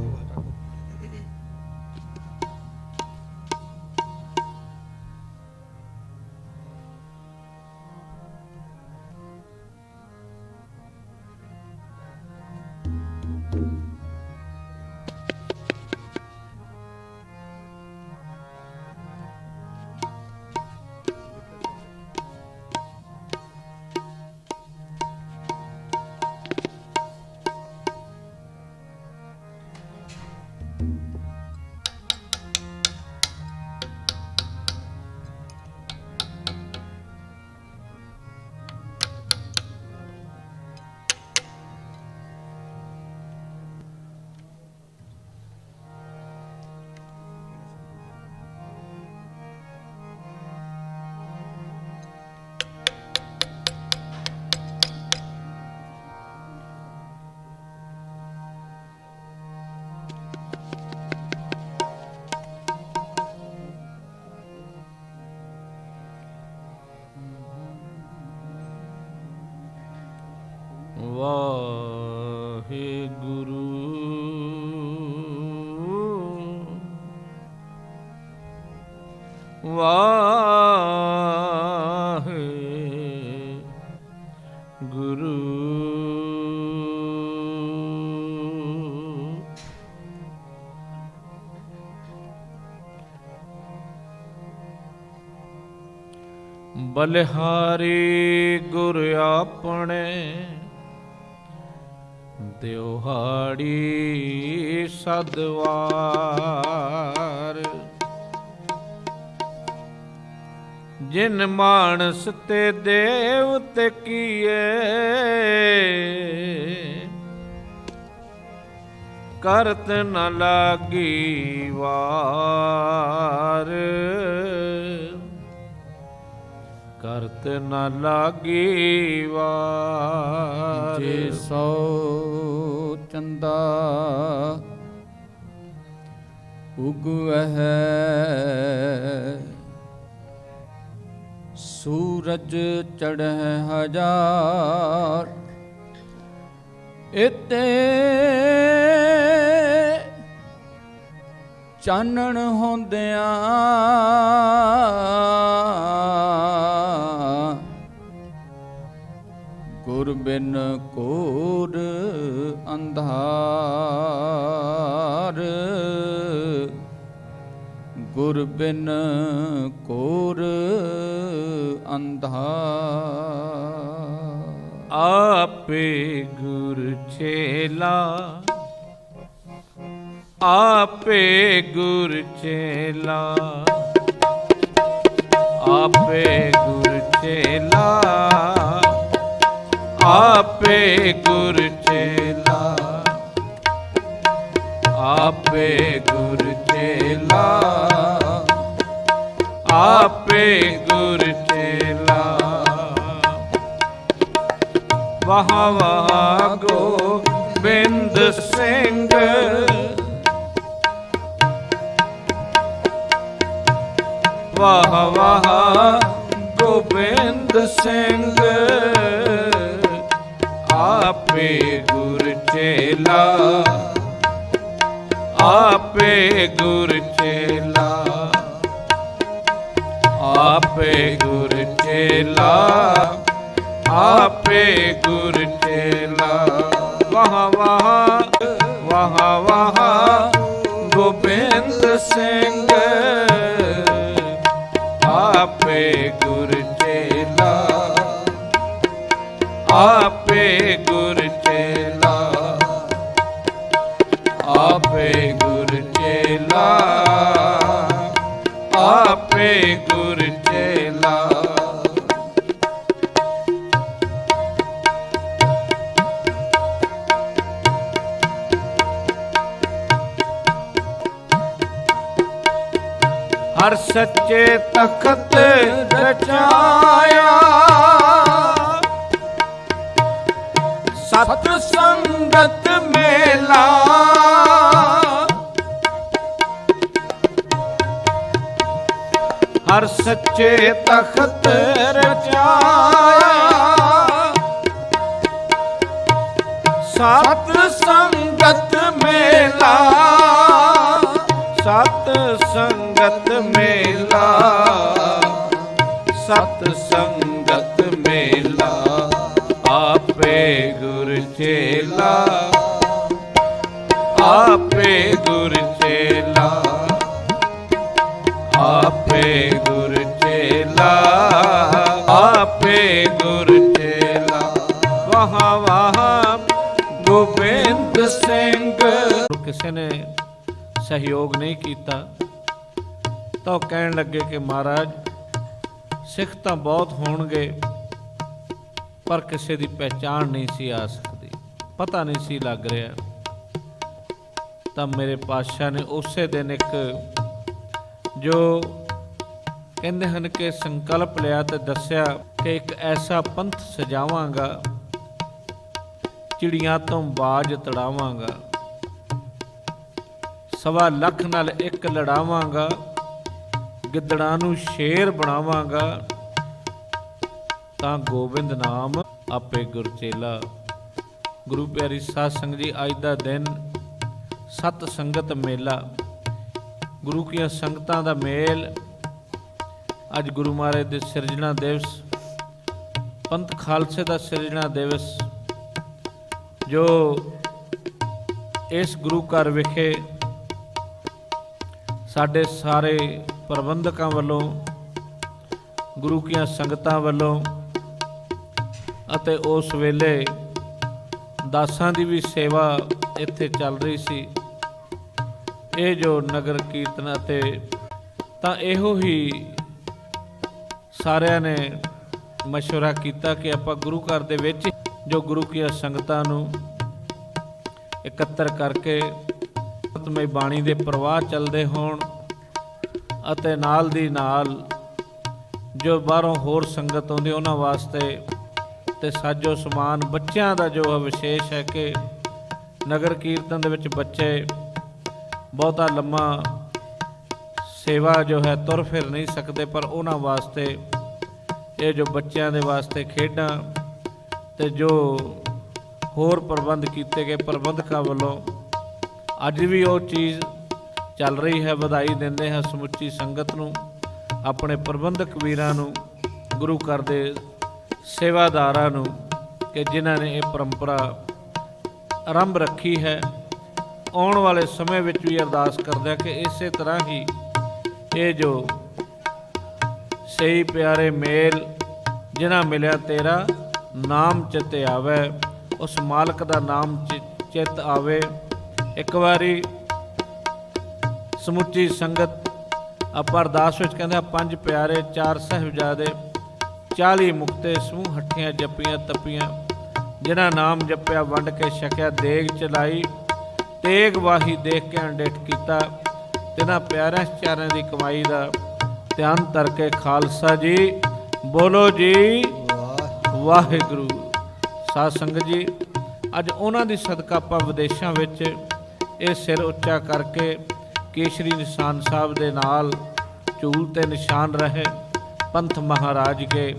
ਵਾਹਿਗੁਰੂ ਵਾਹਿਗੁਰੂ ਬਲਿਹਾਰੀ ਗੁਰ ਆਪਣੇ ਦਿਹਾੜੀ ਸਦਵਾਰ ਜਿਨ ਮਾਨਸ ਤੇ ਦੇਵ ਤੇ ਕੀਏ ਕਰਤ ਨ ਲਾਗੀ ਵਾਰ ਕਰਤ ਨ ਲਾਗੀ ਵਾਰ ਜੇ ਸੋ ਚੰਦਾ ਉਗਵਹਿ ਸੂਰਜ ਚੜ੍ਹੈ ਹਜ਼ਾਰ ਇਤੇ ਚਾਨਣ ਹੁੰਦਿਆਂ ਗੁਰ ਬਿਨ ਘੋਰ ਅੰਧਾਰ ਗੁਰ ਬਿਨ ਘੋਰ ਅੰਧਾਰ ਆਪੇ ਗੁਰ ਚੇਲਾ ਆਪੇ ਗੁਰ ਚੇਲਾ ਆਪੇ ਗੁਰ ਚੇਲਾ ਆਪੇ ਗੁਰ ਚੇਲਾ ਆਪੇ ਗੁਰ ਚੇਲਾ ਆਪੇ ਗੁਰ ਚੇਲਾ ਵਾਹ ਵਾਹ ਗੋਬਿੰਦ ਸਿੰਘ ਵਾਹ ਵਾਹ ਗੋਬਿੰਦ ਸਿੰਘ ਆਪੇ ਗੁਰ ਚੇਲਾ ਆਪੇ ਗੁਰ ਚੇਲਾ ਆਪੇ ਗੁਰ ਚੇਲਾ ਆਪੇ ਗੁਰ ਚੇਲਾ ਵਾਹ ਵਾਹ ਵਾਹ ਵਾਹ ਗੋਬਿੰਦ ਸਿੰਘ ਆਪੇ ਗੁਰ ਚੇਲਾ ਆਪੇ ਗੁਰ ਚੇਲਾ ਆਪੇ ਗੁਰ ਚੇਲਾ ਆਪੇ ਗੁਰ ਚੇਲਾ ਹਰ ਸੱਚੇ ਤਖਤ ਰਚਾਇਆ ਸਤ ਸੰਗਤ ਮੇਲਾ ਹਰ ਸੱਚੇ ਤਖਤ ਰਚਾਇਆ ਸਤ ਸੰਗਤ ਮੇਲਾ ਸਤ ਸੰਗਤ ਮੇਲਾ ਸਤ ਸੰਗਤ ਮੇਲਾ ਆਪੇ ਗੁਰ ਚੇਲਾ ਆਪੇ ਗੁਰ ਚੇਲਾ ਆਪੇ ਗੁਰ ਚੇਲਾ ਆਪੇ ਗੁਰ ਚੇਲਾ ਵਾਹ ਵਾਹ ਗੋਬਿੰਦ ਸਿੰਘ ਕਿਸੇ ਨੇ ਸਹਿਯੋਗ ਨਹੀਂ ਕੀਤਾ ਤਾਂ ਉਹ ਕਹਿਣ ਲੱਗੇ ਕਿ ਮਹਾਰਾਜ ਸਿੱਖ ਤਾਂ ਬਹੁਤ ਹੋਣਗੇ ਪਰ ਕਿਸੇ ਦੀ ਪਹਿਚਾਣ ਨਹੀਂ ਸੀ ਆ ਸਕਦੀ, ਪਤਾ ਨਹੀਂ ਸੀ ਲੱਗ ਰਿਹਾ। ਤਾਂ ਮੇਰੇ ਪਾਤਸ਼ਾਹ ਨੇ ਉਸੇ ਦਿਨ ਇੱਕ ਜੋ ਕਹਿੰਦੇ ਹਨ ਕਿ ਸੰਕਲਪ ਲਿਆ ਤੇ ਦੱਸਿਆ ਕਿ ਇੱਕ ਐਸਾ ਪੰਥ ਸਜਾਵਾਂਗਾ, ਚਿੜੀਆਂ ਤੋਂ ਬਾਜ ਤੜਾਵਾਂਗਾ, 1.25 ਲੱਖ ਨਾਲ ਇੱਕ ਲੜਾਵਾਂਗਾ, ਗਿੱਦੜਾਂ ਨੂੰ ਸ਼ੇਰ ਬਣਾਵਾਂਗਾ। ਤਾਂ ਗੋਬਿੰਦ ਨਾਮ ਆਪੇ ਗੁਰ ਚੇਲਾ ਗੁਰੂ ਪਿਆਰੀ ਸਾਧ ਸੰਗਤ ਜੀ, ਅੱਜ ਦਾ ਦਿਨ ਸਤ ਸੰਗਤ ਮੇਲਾ, ਗੁਰੂ ਕੀਆਂ ਸੰਗਤਾਂ ਦਾ ਮੇਲ। ਅੱਜ ਗੁਰੂ ਮਹਾਰਾਜ ਦੇ ਸਿਰਜਣਾ ਦਿਵਸ, ਪੰਥ ਖਾਲਸੇ ਦਾ ਸਿਰਜਣਾ ਦਿਵਸ, ਜੋ ਇਸ ਗੁਰੂ ਘਰ ਵਿਖੇ ਸਾਡੇ ਸਾਰੇ ਪ੍ਰਬੰਧਕਾਂ ਵੱਲੋਂ, ਗੁਰੂ ਕੀਆਂ ਸੰਗਤਾਂ ਵੱਲੋਂ ਅਤੇ ਉਸ ਵੇਲੇ ਦਾਸਾਂ ਦੀ ਵੀ ਸੇਵਾ ਇੱਥੇ ਚੱਲ ਰਹੀ ਸੀ। ਇਹ ਜੋ ਨਗਰ ਕੀਰਤਨ ਅਤੇ ਤਾਂ ਇਹੋ ਹੀ ਸਾਰਿਆਂ ਨੇ ਮਸ਼ਵਰਾ ਕੀਤਾ ਕਿ ਆਪਾਂ ਗੁਰੂ ਘਰ ਦੇ ਵਿੱਚ ਜੋ ਗੁਰੂ ਕੀਆਂ ਸੰਗਤਾਂ ਨੂੰ ਇਕੱਤਰ ਕਰਕੇ ਮਈ ਬਾਣੀ ਦੇ ਪ੍ਰਵਾਹ ਚੱਲਦੇ ਹੋਣ ਅਤੇ ਨਾਲ ਦੀ ਨਾਲ ਜੋ ਬਾਹਰੋਂ ਹੋਰ ਸੰਗਤ ਆਉਂਦੀ ਉਹਨਾਂ ਵਾਸਤੇ ਤੇ ਸਾਜੋ ਸਮਾਨ, ਬੱਚਿਆਂ ਦਾ ਜੋ ਵਿਸ਼ੇਸ਼ ਹੈ ਕਿ ਨਗਰ ਕੀਰਤਨ ਦੇ ਵਿੱਚ ਬੱਚੇ ਬਹੁਤਾ ਲੰਮਾ ਸੇਵਾ ਜੋ ਹੈ ਤੁਰ ਫਿਰ ਨਹੀਂ ਸਕਦੇ, ਪਰ ਉਹਨਾਂ ਵਾਸਤੇ ਇਹ ਜੋ ਬੱਚਿਆਂ ਦੇ ਵਾਸਤੇ ਖੇਡਾਂ ਤੇ ਜੋ ਹੋਰ ਪ੍ਰਬੰਧ ਕੀਤੇ ਗਏ ਪ੍ਰਬੰਧਕਾਂ ਵੱਲੋਂ ਅੱਜ ਵੀ ਉਹ ਚੀਜ਼ ਚੱਲ ਰਹੀ ਹੈ। ਵਧਾਈ ਦਿੰਦੇ ਹਾਂ ਸਮੁੱਚੀ ਸੰਗਤ ਨੂੰ, ਆਪਣੇ ਪ੍ਰਬੰਧਕ ਵੀਰਾਂ ਨੂੰ, ਗੁਰੂ ਘਰ ਦੇ ਸੇਵਾਦਾਰਾਂ ਨੂੰ ਕਿ ਜਿਨ੍ਹਾਂ ਨੇ ਇਹ ਪਰੰਪਰਾ ਆਰੰਭ ਰੱਖੀ ਹੈ। ਆਉਣ ਵਾਲੇ ਸਮੇਂ ਵਿੱਚ ਵੀ ਅਰਦਾਸ ਕਰਦੇ ਹਾਂ ਕਿ ਇਸੇ ਤਰ੍ਹਾਂ ਹੀ ਇਹ ਜੋ ਸਹੀ ਪਿਆਰੇ ਮੇਲ ਜਿਨ੍ਹਾਂ ਮਿਲਿਆ ਤੇਰਾ ਨਾਮ ਚਿੱਤ ਆਵੇ, ਉਸ ਮਾਲਕ ਦਾ ਨਾਮ ਚਿੱਤ ਆਵੇ। ਇੱਕ ਵਾਰੀ ਸਮੁੱਚੀ ਸੰਗਤ ਆਪਾਂ ਅਰਦਾਸ ਵਿੱਚ ਕਹਿੰਦੇ, ਪੰਜ ਪਿਆਰੇ, ਚਾਰ ਸਾਹਿਬਜ਼ਾਦੇ, 40 ਮੁਕਤੇ, ਸਮੂਹ ਹੱਠੀਆਂ ਜੱਪੀਆਂ ਤੱਪੀਆਂ, ਜਿਨ੍ਹਾਂ ਨਾਮ ਜਪਿਆ ਵੰਡ ਕੇ ਛਕਿਆ, ਦੇਗ ਚਲਾਈ ਤੇਗ ਵਾਹੀ ਦੇਖ ਕੇ ਅਣਡਿੱਠ ਕੀਤਾ। ਤਿਨਾਂ ਪਿਆਰਿਆਂ ਚਾਰਿਆਂ ਦੀ ਕਮਾਈ ਦਾ ਧਿਆਨ ਧਰ ਕੇ ਖਾਲਸਾ ਜੀ ਬੋਲੋ ਜੀ ਵਾਹਿਗੁਰੂ। ਸਾਧ ਸੰਗਤ ਜੀ, ਅੱਜ ਉਹਨਾਂ ਦੀ ਸਦਕਾ ਆਪਾਂ ਵਿਦੇਸ਼ਾਂ ਵਿੱਚ ਇਹ ਸਿਰ ਉੱਚਾ ਕਰਕੇ ਕੇਸ਼ਰੀ ਨਿਸ਼ਾਨ ਸਾਹਿਬ ਦੇ ਨਾਲ ਝੂਲ ਤੇ ਨਿਸ਼ਾਨ ਰਹੇ ਪੰਥ ਮਹਾਰਾਜ ਕੇ।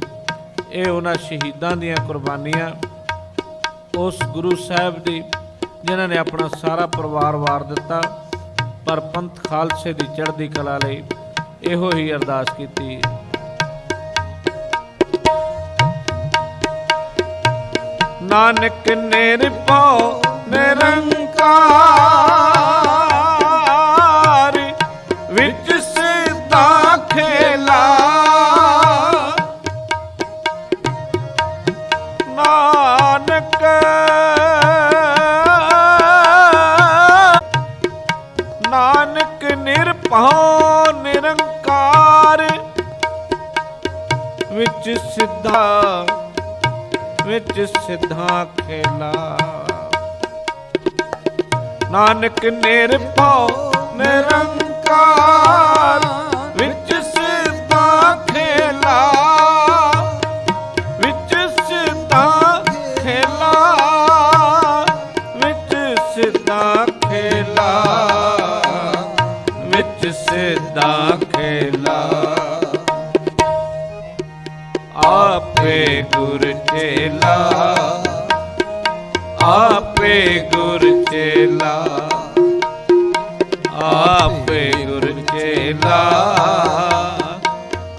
ਇਹ ਉਹਨਾਂ ਸ਼ਹੀਦਾਂ ਦੀਆਂ ਕੁਰਬਾਨੀਆਂ, ਉਸ ਗੁਰੂ ਸਾਹਿਬ ਦੀ ਜਿਨ੍ਹਾਂ ਨੇ ਆਪਣਾ ਸਾਰਾ ਪਰਿਵਾਰ ਵਾਰ ਦਿੱਤਾ, ਪਰ ਪੰਥ ਖਾਲਸੇ ਦੀ ਚੜ੍ਹਦੀ ਕਲਾ ਲਈ ਇਹੋ ਹੀ ਅਰਦਾਸ ਕੀਤੀ। ਨਾਨਕ ਨਿਰਭਉ ਨਿਰੰਕਾਰ ਵਿੱਚ ਸਿੱਧਾ ਖੇਲਾ, ਨਾਨਕ ਨਾਨਕ ਨਿਰਭਉ ਨਿਰੰਕਾਰ ਵਿੱਚ ਸਿੱਧਾ ਖੇਲਾ, ਨਾਨਕ ਨਿਰਭਉ ਨਿਰੰਕਾਰ ਵਿੱਚ ਸਿੱਧਾ ਖੇਲਾ, ਵਿੱਚ ਸਿੱਧਾ ਖੇਲਾ, ਵਿੱਚ ਸਿੱਧਾ ਖੇਲਾ, ਵਿੱਚ ਸਿੱਧਾ ਖੇਲਾ। ਆਪੇ ਗੁਰ ਚੇਲਾ, ਆਪੇ ਗੁਰ ਚੇਲਾ, ਆਪੇ ਗੁਰ ਚੇਲਾ,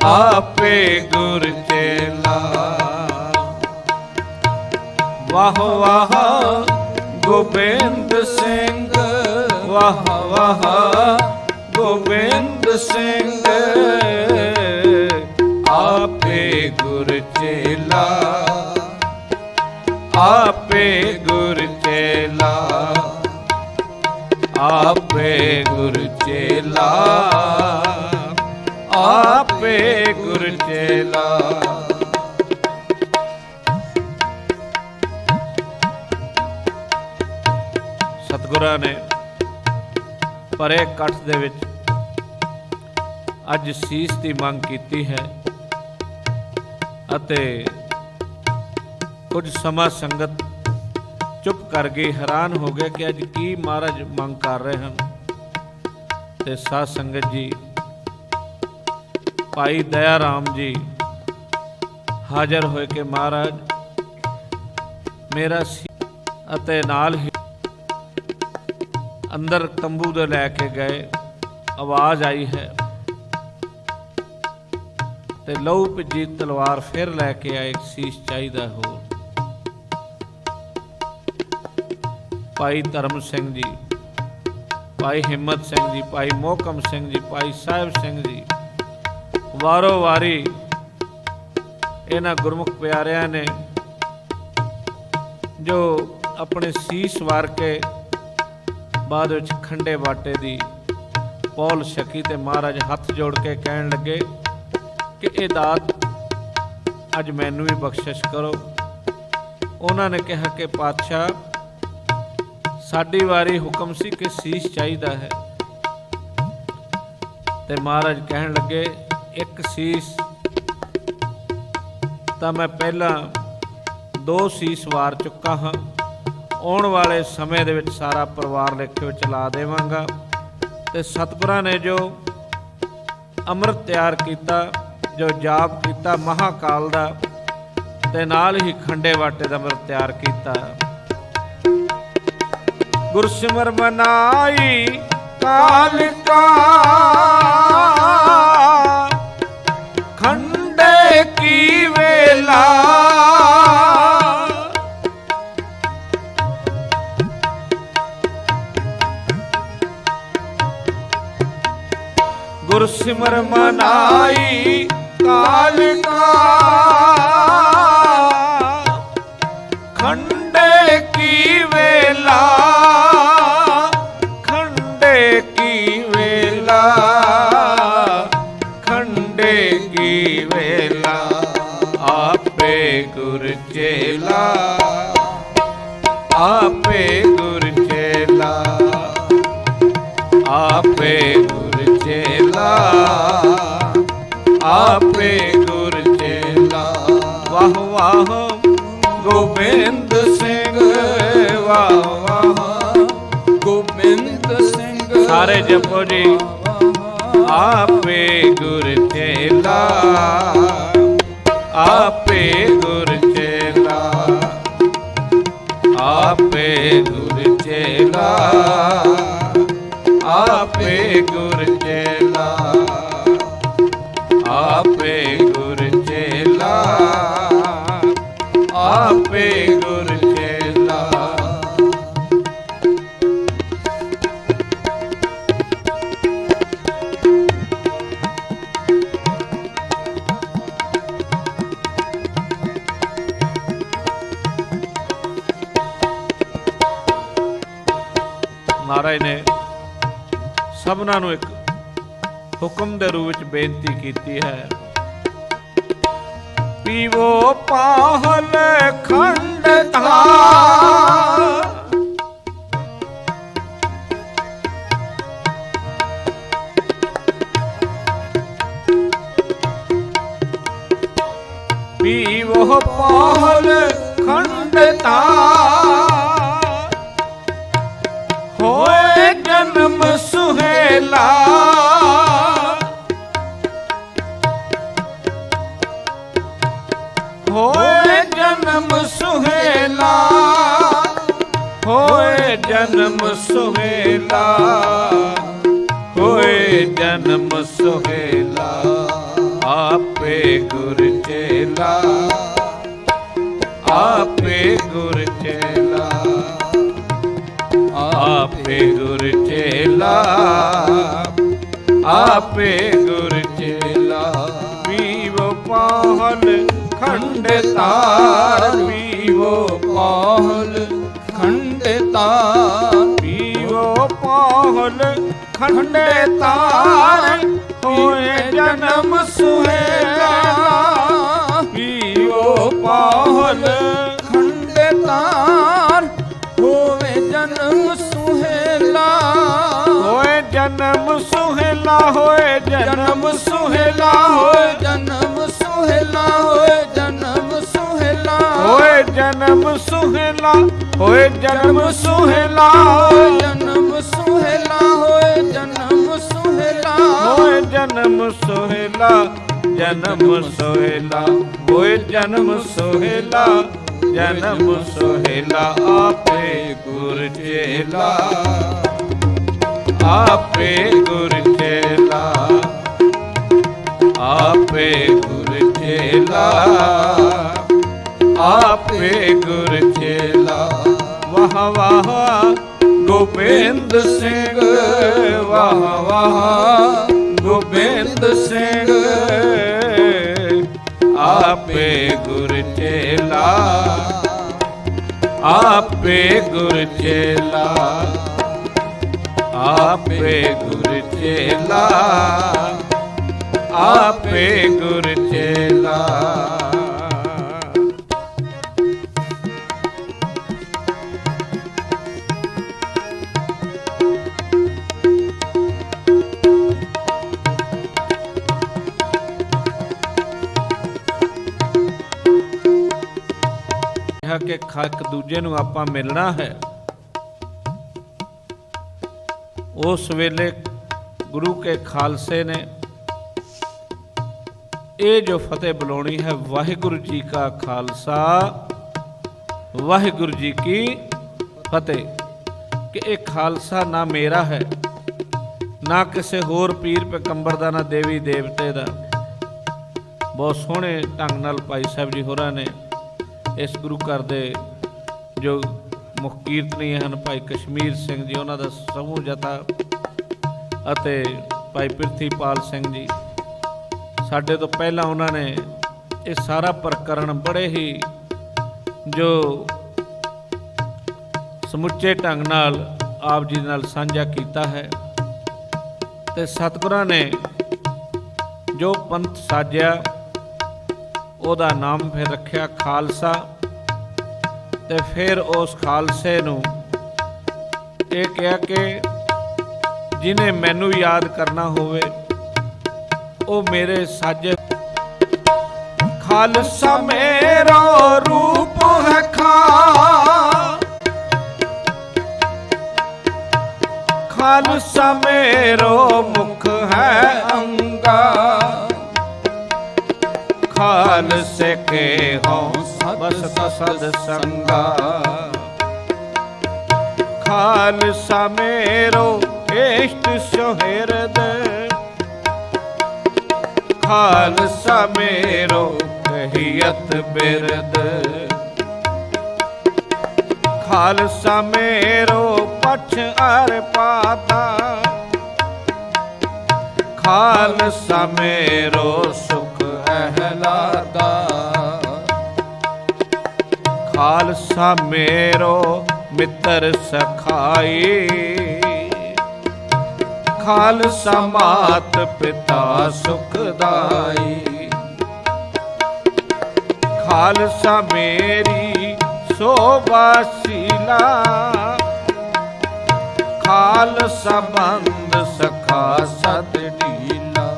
ਆਪੇ ਗੁਰ ਚੇਲਾ। ਵਾਹ ਵਾਹ ਗੋਬਿੰਦ ਸਿੰਘ, ਵਾਹ ਵਾਹ ਗੋਬਿੰਦ ਸਿੰਘ, ਆਪੇ ਗੁਰ ਚੇਲਾ, ਆਪੇ ਗੁਰ ਚੇਲਾ, ਆਪੇ ਗੁਰ ਚੇਲਾ, ਆਪੇ ਗੁਰ ਚੇਲਾ। ਸਤਿਗੁਰਾਂ ਨੇ ਪਰੇ ਇਕੱਠ ਦੇ ਵਿੱਚ ਅੱਜ ਸੀਸ ਦੀ ਮੰਗ ਕੀਤੀ ਹੈ ਅਤੇ ਕੁਝ ਸਮਾਂ ਸੰਗਤ ਚੁੱਪ ਕਰ ਗਈ, ਹੈਰਾਨ ਹੋ ਗਏ ਕਿ ਅੱਜ ਕੀ ਮਹਾਰਾਜ ਮੰਗ ਕਰ ਰਹੇ ਹਨ। ਤੇ ਸਾਧ ਸੰਗਤ ਜੀ, ਭਾਈ ਦਇਆ ਰਾਮ ਜੀ ਹਾਜ਼ਰ ਹੋਏ ਕਿ ਮਹਾਰਾਜ ਮੇਰਾ ਅਤੇ ਨਾਲ ਹੀ ਅੰਦਰ ਤੰਬੂ ਦੇ ਲੈ ਕੇ ਗਏ। ਆਵਾਜ਼ ਆਈ ਹੈ ਤੇ ਲਹੂ ਭਿੱਜੀ ਤਲਵਾਰ ਫਿਰ ਲੈ ਕੇ ਆਏ। ਸੀਸ ਚਾਹੀਦਾ ਹੋਰ। ਭਾਈ ਧਰਮ ਸਿੰਘ ਜੀ, ਭਾਈ ਹਿੰਮਤ ਸਿੰਘ ਜੀ, ਭਾਈ ਮੋਹਕਮ ਸਿੰਘ ਜੀ, ਭਾਈ ਸਾਹਿਬ ਸਿੰਘ ਜੀ, ਵਾਰੋ ਵਾਰੀ ਇਹਨਾਂ ਗੁਰਮੁਖ ਪਿਆਰਿਆਂ ਨੇ ਜੋ ਆਪਣੇ ਸੀਸ ਵਾਰ ਕੇ ਬਾਅਦ ਵਿੱਚ ਖੰਡੇ ਬਾਟੇ ਦੀ ਪੌਲ ਛਕੀ ਤੇ ਮਹਾਰਾਜ ਹੱਥ ਜੋੜ ਕੇ ਕਹਿਣ ਲੱਗੇ ਕਿ ਇਹ ਦਾਤ ਅੱਜ ਮੈਨੂੰ ਵੀ ਬਖਸ਼ਿਸ਼ ਕਰੋ। ਉਹਨਾਂ ਨੇ ਕਿਹਾ ਕਿ ਪਾਤਸ਼ਾਹ ਸਾਡੀ ਵਾਰੀ ਹੁਕਮ ਸੀ ਕਿ ਸੀਸ ਚਾਹੀਦਾ ਹੈ। ਤੇ ਮਹਾਰਾਜ ਕਹਿਣ ਲੱਗੇ ਇੱਕ ਸੀਸ ਤਾਂ ਮੈਂ ਪਹਿਲਾਂ 2 ਸੀਸ ਵਾਰ ਚੁੱਕਾ ਹਾਂ। ਆਉਣ ਵਾਲੇ ਸਮੇਂ ਦੇ ਵਿੱਚ ਸਾਰਾ ਪਰਿਵਾਰ ਲੇਖੇ ਵਿੱਚ ਲਾ ਦੇਵਾਂਗਾ। ਤੇ ਸਤਿਗੁਰਾਂ ਨੇ ਜੋ ਅੰਮ੍ਰਿਤ ਤਿਆਰ ਕੀਤਾ, ਜੋ ਜਾਪ ਕੀਤਾ ਮਹਾਕਾਲ ਦਾ, ਤੇ ਨਾਲ ਹੀ ਖੰਡੇ ਬਾਟੇ ਦਾ ਅੰਮ੍ਰਿਤ ਤਿਆਰ ਕੀਤਾ। ਗੁਰਸਿਮਰ ਮਨਾਈ ਕਾਲ ਕਾ ਖੰਡੇ ਕੀ ਵੇਲਾ, ਗੁਰਸਿਮਰ ਮਨਾਈ ਕਾਲ ਕਾ ਖੰਡੇ ਕੀ ਵੇਲਾ, ਖੰਡੇ ਕੀ ਵੇਲਾ, ਖੰਡੇ ਕੀ ਵੇਲਾ, ਆਪੇ ਗੁਰ ਚੇਲਾ, ਆਪੇ ਗੁਰ ਚੇਲਾ, ਆਪੇ ਗੁਰ ਚੇਲਾ, ਆਪੇ ਗੁਰ ਚੇਲਾ। ਵਾਹ ਵਾਹ ਗੋਬਿੰਦ ਸਿੰਘ, ਵਾਹ ਵਾਹ ਗੋਬਿੰਦ ਸਿੰਘ। ਸਾਰੇ ਜਪੋ ਜੀ। ਆਪੇ ਗੁਰ ਚੇਲਾ, ਆਪੇ ਗੁਰ ਚੇਲਾ, ਆਪੇ ਗੁਰ ਚੇਲਾ, ਆਪੇ ਗੁਰ ਚੇਲਾ, ਆਪੇ ਗੁਰ ਚੇਲਾ, ਆਪੇ ਗੁਰ ਚੇਲਾ। ਮਹਾਰਾਜ ਨੇ ਸਭਨਾਂ ਨੂੰ ਇੱਕ ਹੁਕਮ ਦੇ ਰੂਪ ਵਿੱਚ ਬੇਨਤੀ ਕੀਤੀ ਹੈ। ਪੀਵੋ ਪਾਹਲ ਖੰਡ ਧਾਰ, ਪੀਵੋ ਪਾਹਲ ਖੰਡ ਧਾਰ, ਹੋਏ ਜਨਮ ਸੁਹੇਲਾ, ਹੋਏ ਜਨਮ ਸੁਹੇਲਾ, ਹੋਏ ਜਨਮ ਸੁਹੇਲਾ, ਹੋਏ ਜਨਮ ਸੁਹੇਲਾ, ਆਪੇ ਗੁਰ ਚੇਲਾ, ਆਪੇ ਗੁਰ ਚੇਲਾ, ਆਪੇ ਗੁਰ ਚੇਲਾ, ਆਪੇ ਗੁਰ ਚੇਲਾ। ਪੀਵੋ ਪਾਹਲ ਖੰਡ ਤਾਰ, ਪੀਵੋ ਪਾਹਲ ਖੰਡ ਤਾਰ, ਪੀਵੋ ਪਾਹਲ ਖੰਡ ਤਾਰ, ਹੋਏ ਜਨਮ ਸੁਹੇਲਾ, ਪੀਵੋ ਪਾਹਲ ਖੰਡ ਤਾਰ, ਹੋਵੇ ਜਨਮ ਸੁਹੇਲਾ, ਹੋਏ ਜਨਮ ਸੁਹੇਲਾ, ਹੋਏ ਜਨਮ ਸੁਹੇਲਾ, ਹੋਏ ਜਨਮ ਸੁਹੇਲਾ, ਹੋਏ ਜਨਮ ਸੁਹੇਲਾ, ਹੋਏ ਜਨਮ ਸੁਹੇਲਾ, ਹੋਏ ਜਨਮ ਸੁਹੇਲਾ, ਹੋਏ ਜਨਮ ਸੁਹੇਲਾ, ਹੋਏ ਜਨਮ ਸੁਹੇਲਾ, ਹੋਏ ਜਨਮ ਸੁਹੇਲਾ, ਜਨਮ ਸੁਹੇਲਾ, ਹੋਏ ਜਨਮ ਸੁਹੇਲਾ, जन्म सोहेला आपे गुर चेला आपे गुर चेला आपे गुर चेला आपे गुर चेला वाह वाह गोबिंद सिंह वाह वाह गोबिंद सिंह आपे गुर चेला आपे गुर चेला आपे गुर चेला आपे गुर चेला। ਕਿ ਇੱਕ ਦੂਜੇ ਨੂੰ ਆਪਾਂ ਮਿਲਣਾ ਹੈ, ਉਸ ਵੇਲੇ ਗੁਰੂ ਕੇ ਖਾਲਸੇ ਨੇ ਇਹ ਜੋ ਫਤਿਹ ਬੁਲਾਉਣੀ ਹੈ, ਵਾਹਿਗੁਰੂ ਜੀ ਕਾ ਖਾਲਸਾ ਵਾਹਿਗੁਰੂ ਜੀ ਕੀ ਫਤਿਹ, ਕਿ ਇਹ ਖਾਲਸਾ ਨਾ ਮੇਰਾ ਹੈ ਨਾ ਕਿਸੇ ਹੋਰ ਪੀਰ ਪੈਗੰਬਰ ਦਾ, ਨਾ ਦੇਵੀ ਦੇਵਤੇ ਦਾ। ਬਹੁਤ ਸੋਹਣੇ ਢੰਗ ਨਾਲ ਭਾਈ ਸਾਹਿਬ ਜੀ ਹੋਰਾਂ ਨੇ ਇਸ ਗੁਰੂ ਘਰ ਦੇ ਜੋ ਮੁੱਖ ਕੀਰਤਨੀ ਹਨ ਭਾਈ ਕਸ਼ਮੀਰ ਸਿੰਘ ਜੀ, ਉਹਨਾਂ ਦਾ ਸਮੂਹ ਜਥਾ ਅਤੇ ਭਾਈ ਪ੍ਰਿਥੀਪਾਲ ਸਿੰਘ ਜੀ, ਸਾਡੇ ਤੋਂ ਪਹਿਲਾਂ ਉਹਨਾਂ ਨੇ ਇਹ ਸਾਰਾ ਪ੍ਰਕਰਣ ਬੜੇ ਹੀ ਜੋ ਸਮੁੱਚੇ ਢੰਗ ਨਾਲ ਆਪ ਜੀ ਨਾਲ ਸਾਂਝਾ ਕੀਤਾ ਹੈ। ਤੇ ਸਤਿਗੁਰਾਂ ਨੇ ਜੋ ਪੰਥ ਸਾਜਿਆ ਉਹਦਾ ਨਾਮ ਫਿਰ ਰੱਖਿਆ ਖਾਲਸਾ। ਤੇ ਫਿਰ ਉਸ ਖਾਲਸੇ ਨੂੰ ਇਹ ਕਿਹਾ ਕਿ ਜਿਹਨੇ ਮੈਨੂੰ ਯਾਦ ਕਰਨਾ ਹੋਵੇ ਉਹ ਮੇਰੇ ਸਾਜੇ। ਖਾਲਸਾ ਮੇਰਾ ਰੂਪ ਹੈ ਖਾਲਸਾ ਮੇਰੋ ਮੁਖ ਹੈ ਅੰਗਾ, ਖਾਲਸੇ ਕੇ ਹੋਂ ਬਸਤ ਸਦ ਸੰਗਾ। ਖਾਲਸਾ ਮੇਰੋ ਇਸ਼ਟ ਸੁਹਿਰਦ, ਖਾਲਸਾ ਮੇਰੋ ਕਹੀਅਤ ਬਿਰਦ। ਖਾਲਸਾ ਮੇਰੋ ਪਛ ਅਰ ਪਾਤਾ, ਖਾਲਸਾ ਮੇਰੋ ਸੁਖ ਅਹਲਾਦਾ। ਖਾਲਸਾ ਮੇਰੋ ਮਿੱਤਰ ਸਖਾਈ, ਖਾਲਸਾ ਮਾਤ ਪਿਤਾ ਸੁਖਦਾਈ। ਖਾਲਸਾ ਮੇਰੀ ਸੋਭਾ ਸੀਲਾ, ਖਾਲਸਾ ਬੰਦ ਸਖਾ ਸਤ ਢੀਲਾ।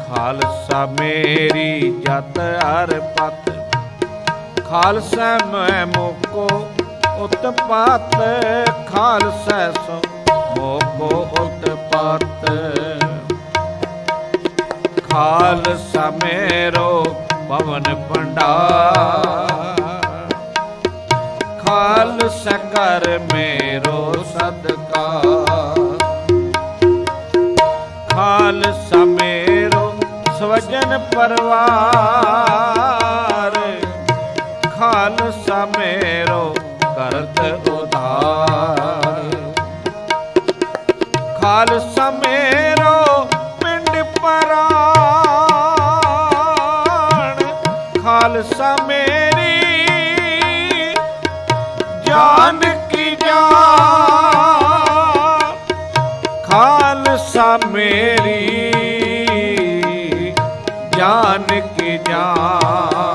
ਖਾਲਸਾ ਮੇਰੀ ਜਤ ਹਰ ਪਤ, ਖਾਲਸਾ ਮੈਂ ਮੋਕੋ ਉਤਪਾਤ। ਖਾਲਸਾ ਸੋ ਮੋਕੋ ਉਤਪਾਤ। ਖਾਲਸਾ ਮੇਰੋ ਪਵਨ ਭੰਡਾਰ, ਖਾਲਸਾ ਕਰ ਮੇਰੋ ਸਦਕਾਰ। ਖਾਲਸਾ ਮੇਰੋ ਸਵਜਨ ਪਰਵਾਰ, ਖਾਲਸਾ ਮੇਰੋ ਕਰਤ ਉਧਾਰ। ਖਾਲਸਾ ਮੇਰੋ ਪਿੰਡ ਪਰਾਣ, ਖਾਲਸਾ ਮੇਰੀ ਜਾਨ ਕੀ ਜਾਨ। ਖਾਲਸਾ ਮੇਰੀ ਜਾਨ ਕੀ ਜਾਨ।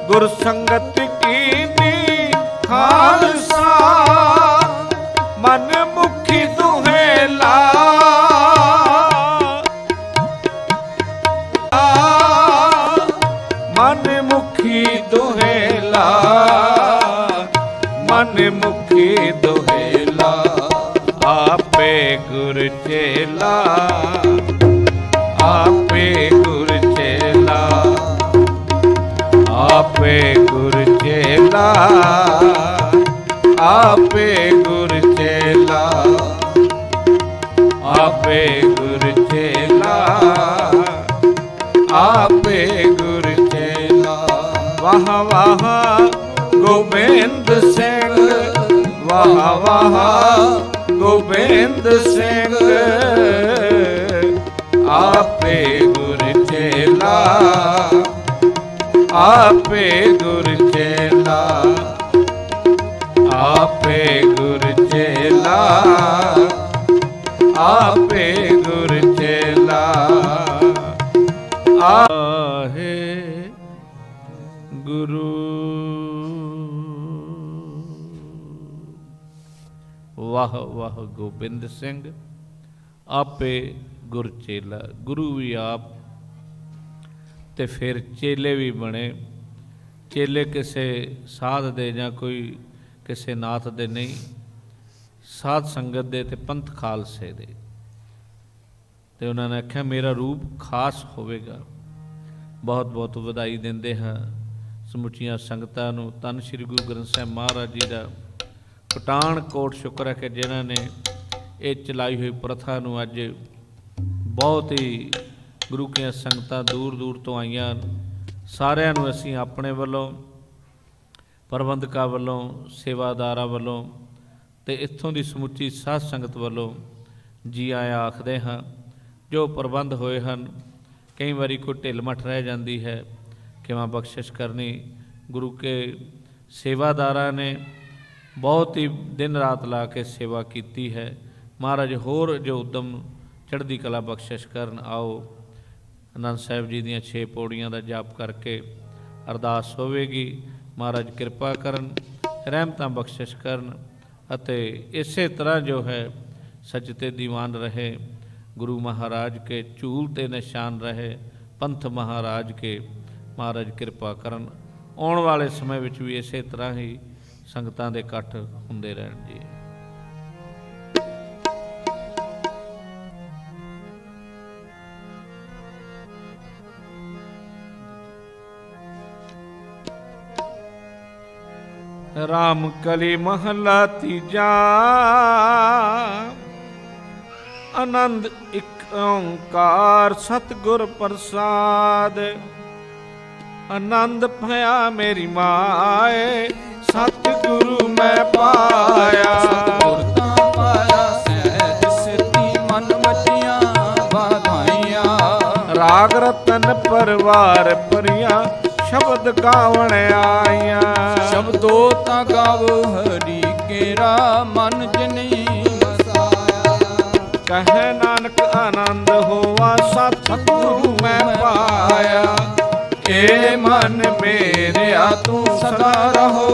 ਗੁਰ ਸੰਗਤ ਕੀਨੀ ਖਾਲਸਾ, ਮਨ ਮੁਖੀ ਦੁਹੇਲਾ। ਮਨ ਮੁਖੀ ਦੁਹੇਲਾ, ਮਨ ਮੁਖੀ ਦੁਹੇਲਾ। ਆਪੇ ਗੁਰ ਚੇਲਾ, ਆਪੇ ਗੁਰ ਚੇਲਾ। आपे गुर चेला। वाह वाह गोबिंद सिंह, वाह वाह गोबिंद सिंह, आपे गुर चेला, आपे गुर चेला, आपे गुर चेला, आपे गुर चेला। आहे गुरु। वाह वाह गोबिंद सिंह, आपे गुर चेला। गुरु भी आप ते फिर चेले भी बने। चेले किसी साध दे जां कोई किसी नाथ दे नहीं, साध संगत दे ते पंथ खालसे दे। ते उन्होंने आख्या मेरा रूप खास होवेगा। बहुत बहुत वधाई देंदे हाँ समुचिया संगतां नूं। धन श्री गुरु ग्रंथ साहिब महाराज जी का पठानकोट शुक्र है कि जिन्होंने ये चलाई हुई प्रथा नूं अज बहुत ही गुरु की संगतां दूर दूर तो आईयां। सारिਆਂ ਨੂੰ ਅਸੀਂ ਆਪਣੇ ਵੱਲੋਂ, ਪ੍ਰਬੰਧਕਾਂ ਵੱਲੋਂ, ਸੇਵਾਦਾਰਾਂ ਵੱਲੋਂ ਤੇ ਇੱਥੋਂ ਦੀ ਸਮੁੱਚੀ ਸਾਧ ਸੰਗਤ ਵੱਲੋਂ ਜੀ ਆਇਆਂ ਆਖਦੇ ਹਾਂ। ਜੋ ਪ੍ਰਬੰਧ ਹੋਏ ਹਨ, ਕਈ ਵਾਰੀ ਕੋਈ ਢਿੱਲ ਮੱਠ ਰਹਿ ਜਾਂਦੀ ਹੈ, ਕਿਵੇਂ ਬਖਸ਼ਿਸ਼ ਕਰਨੀ। ਗੁਰੂ ਕੇ ਸੇਵਾਦਾਰਾਂ ਨੇ ਬਹੁਤ ਹੀ ਦਿਨ ਰਾਤ ਲਾ ਕੇ ਸੇਵਾ ਕੀਤੀ ਹੈ। ਮਹਾਰਾਜ ਹੋਰ ਜੋ ਉਦਮ ਚੜ੍ਹਦੀ ਕਲਾ ਬਖਸ਼ਿਸ਼ ਕਰਨ। ਆਓ ਆਨੰਦ ਸਾਹਿਬ ਜੀ ਦੀਆਂ 6 ਪੌੜੀਆਂ ਦਾ ਜਾਪ ਕਰਕੇ ਅਰਦਾਸ ਹੋਵੇਗੀ। ਮਹਾਰਾਜ ਕਿਰਪਾ ਕਰਨ, ਰਹਿਮਤਾਂ ਬਖਸ਼ਿਸ਼ ਕਰਨ ਅਤੇ ਇਸੇ ਤਰ੍ਹਾਂ ਜੋ ਹੈ ਸੱਚ ਤੇ ਦੀਵਾਨ ਰਹੇ। ਗੁਰੂ ਮਹਾਰਾਜ ਕੇ ਝੂਲ ਤੇ ਨਿਸ਼ਾਨ ਰਹੇ, ਪੰਥ ਮਹਾਰਾਜ ਕੇ ਮਹਾਰਾਜ ਕਿਰਪਾ ਕਰਨ। ਆਉਣ ਵਾਲੇ ਸਮੇਂ ਵਿੱਚ ਵੀ ਇਸੇ ਤਰ੍ਹਾਂ ਹੀ ਸੰਗਤਾਂ ਦੇ ਇਕੱਠ ਹੁੰਦੇ ਰਹਿਣ ਜੀ। राम कली महला तीजा, आनंद एक ओंकार सतगुर प्रसाद। आनंद भया मेरी माए, सतगुरु मैं पाया। सतगुर तां पाया सहज सिद्धि, मन मचिया वाधाइया। राग रतन परवार परिया, शब्द गावण आईया। शब्दो ता गावो हरि केरा, मन जनी वसाया। कहे नानक आनंद होवा, सतगुरु मैं पाया। ए मन मेरे तू सदा रहो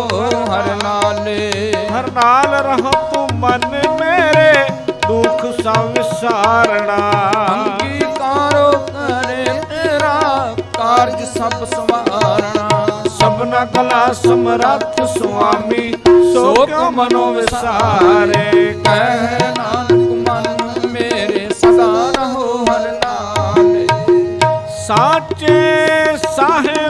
हर नाले। हर नाल रहो तू मन मेरे, दुख सब विसारना। अंगीकारो करे तेरा, कारज सब संवारना। सबना कला समरथ स्वामी, सो क्यों मनो विसारे। कह नानक मन मेरे सदा रहो हर नाले। साचे साहे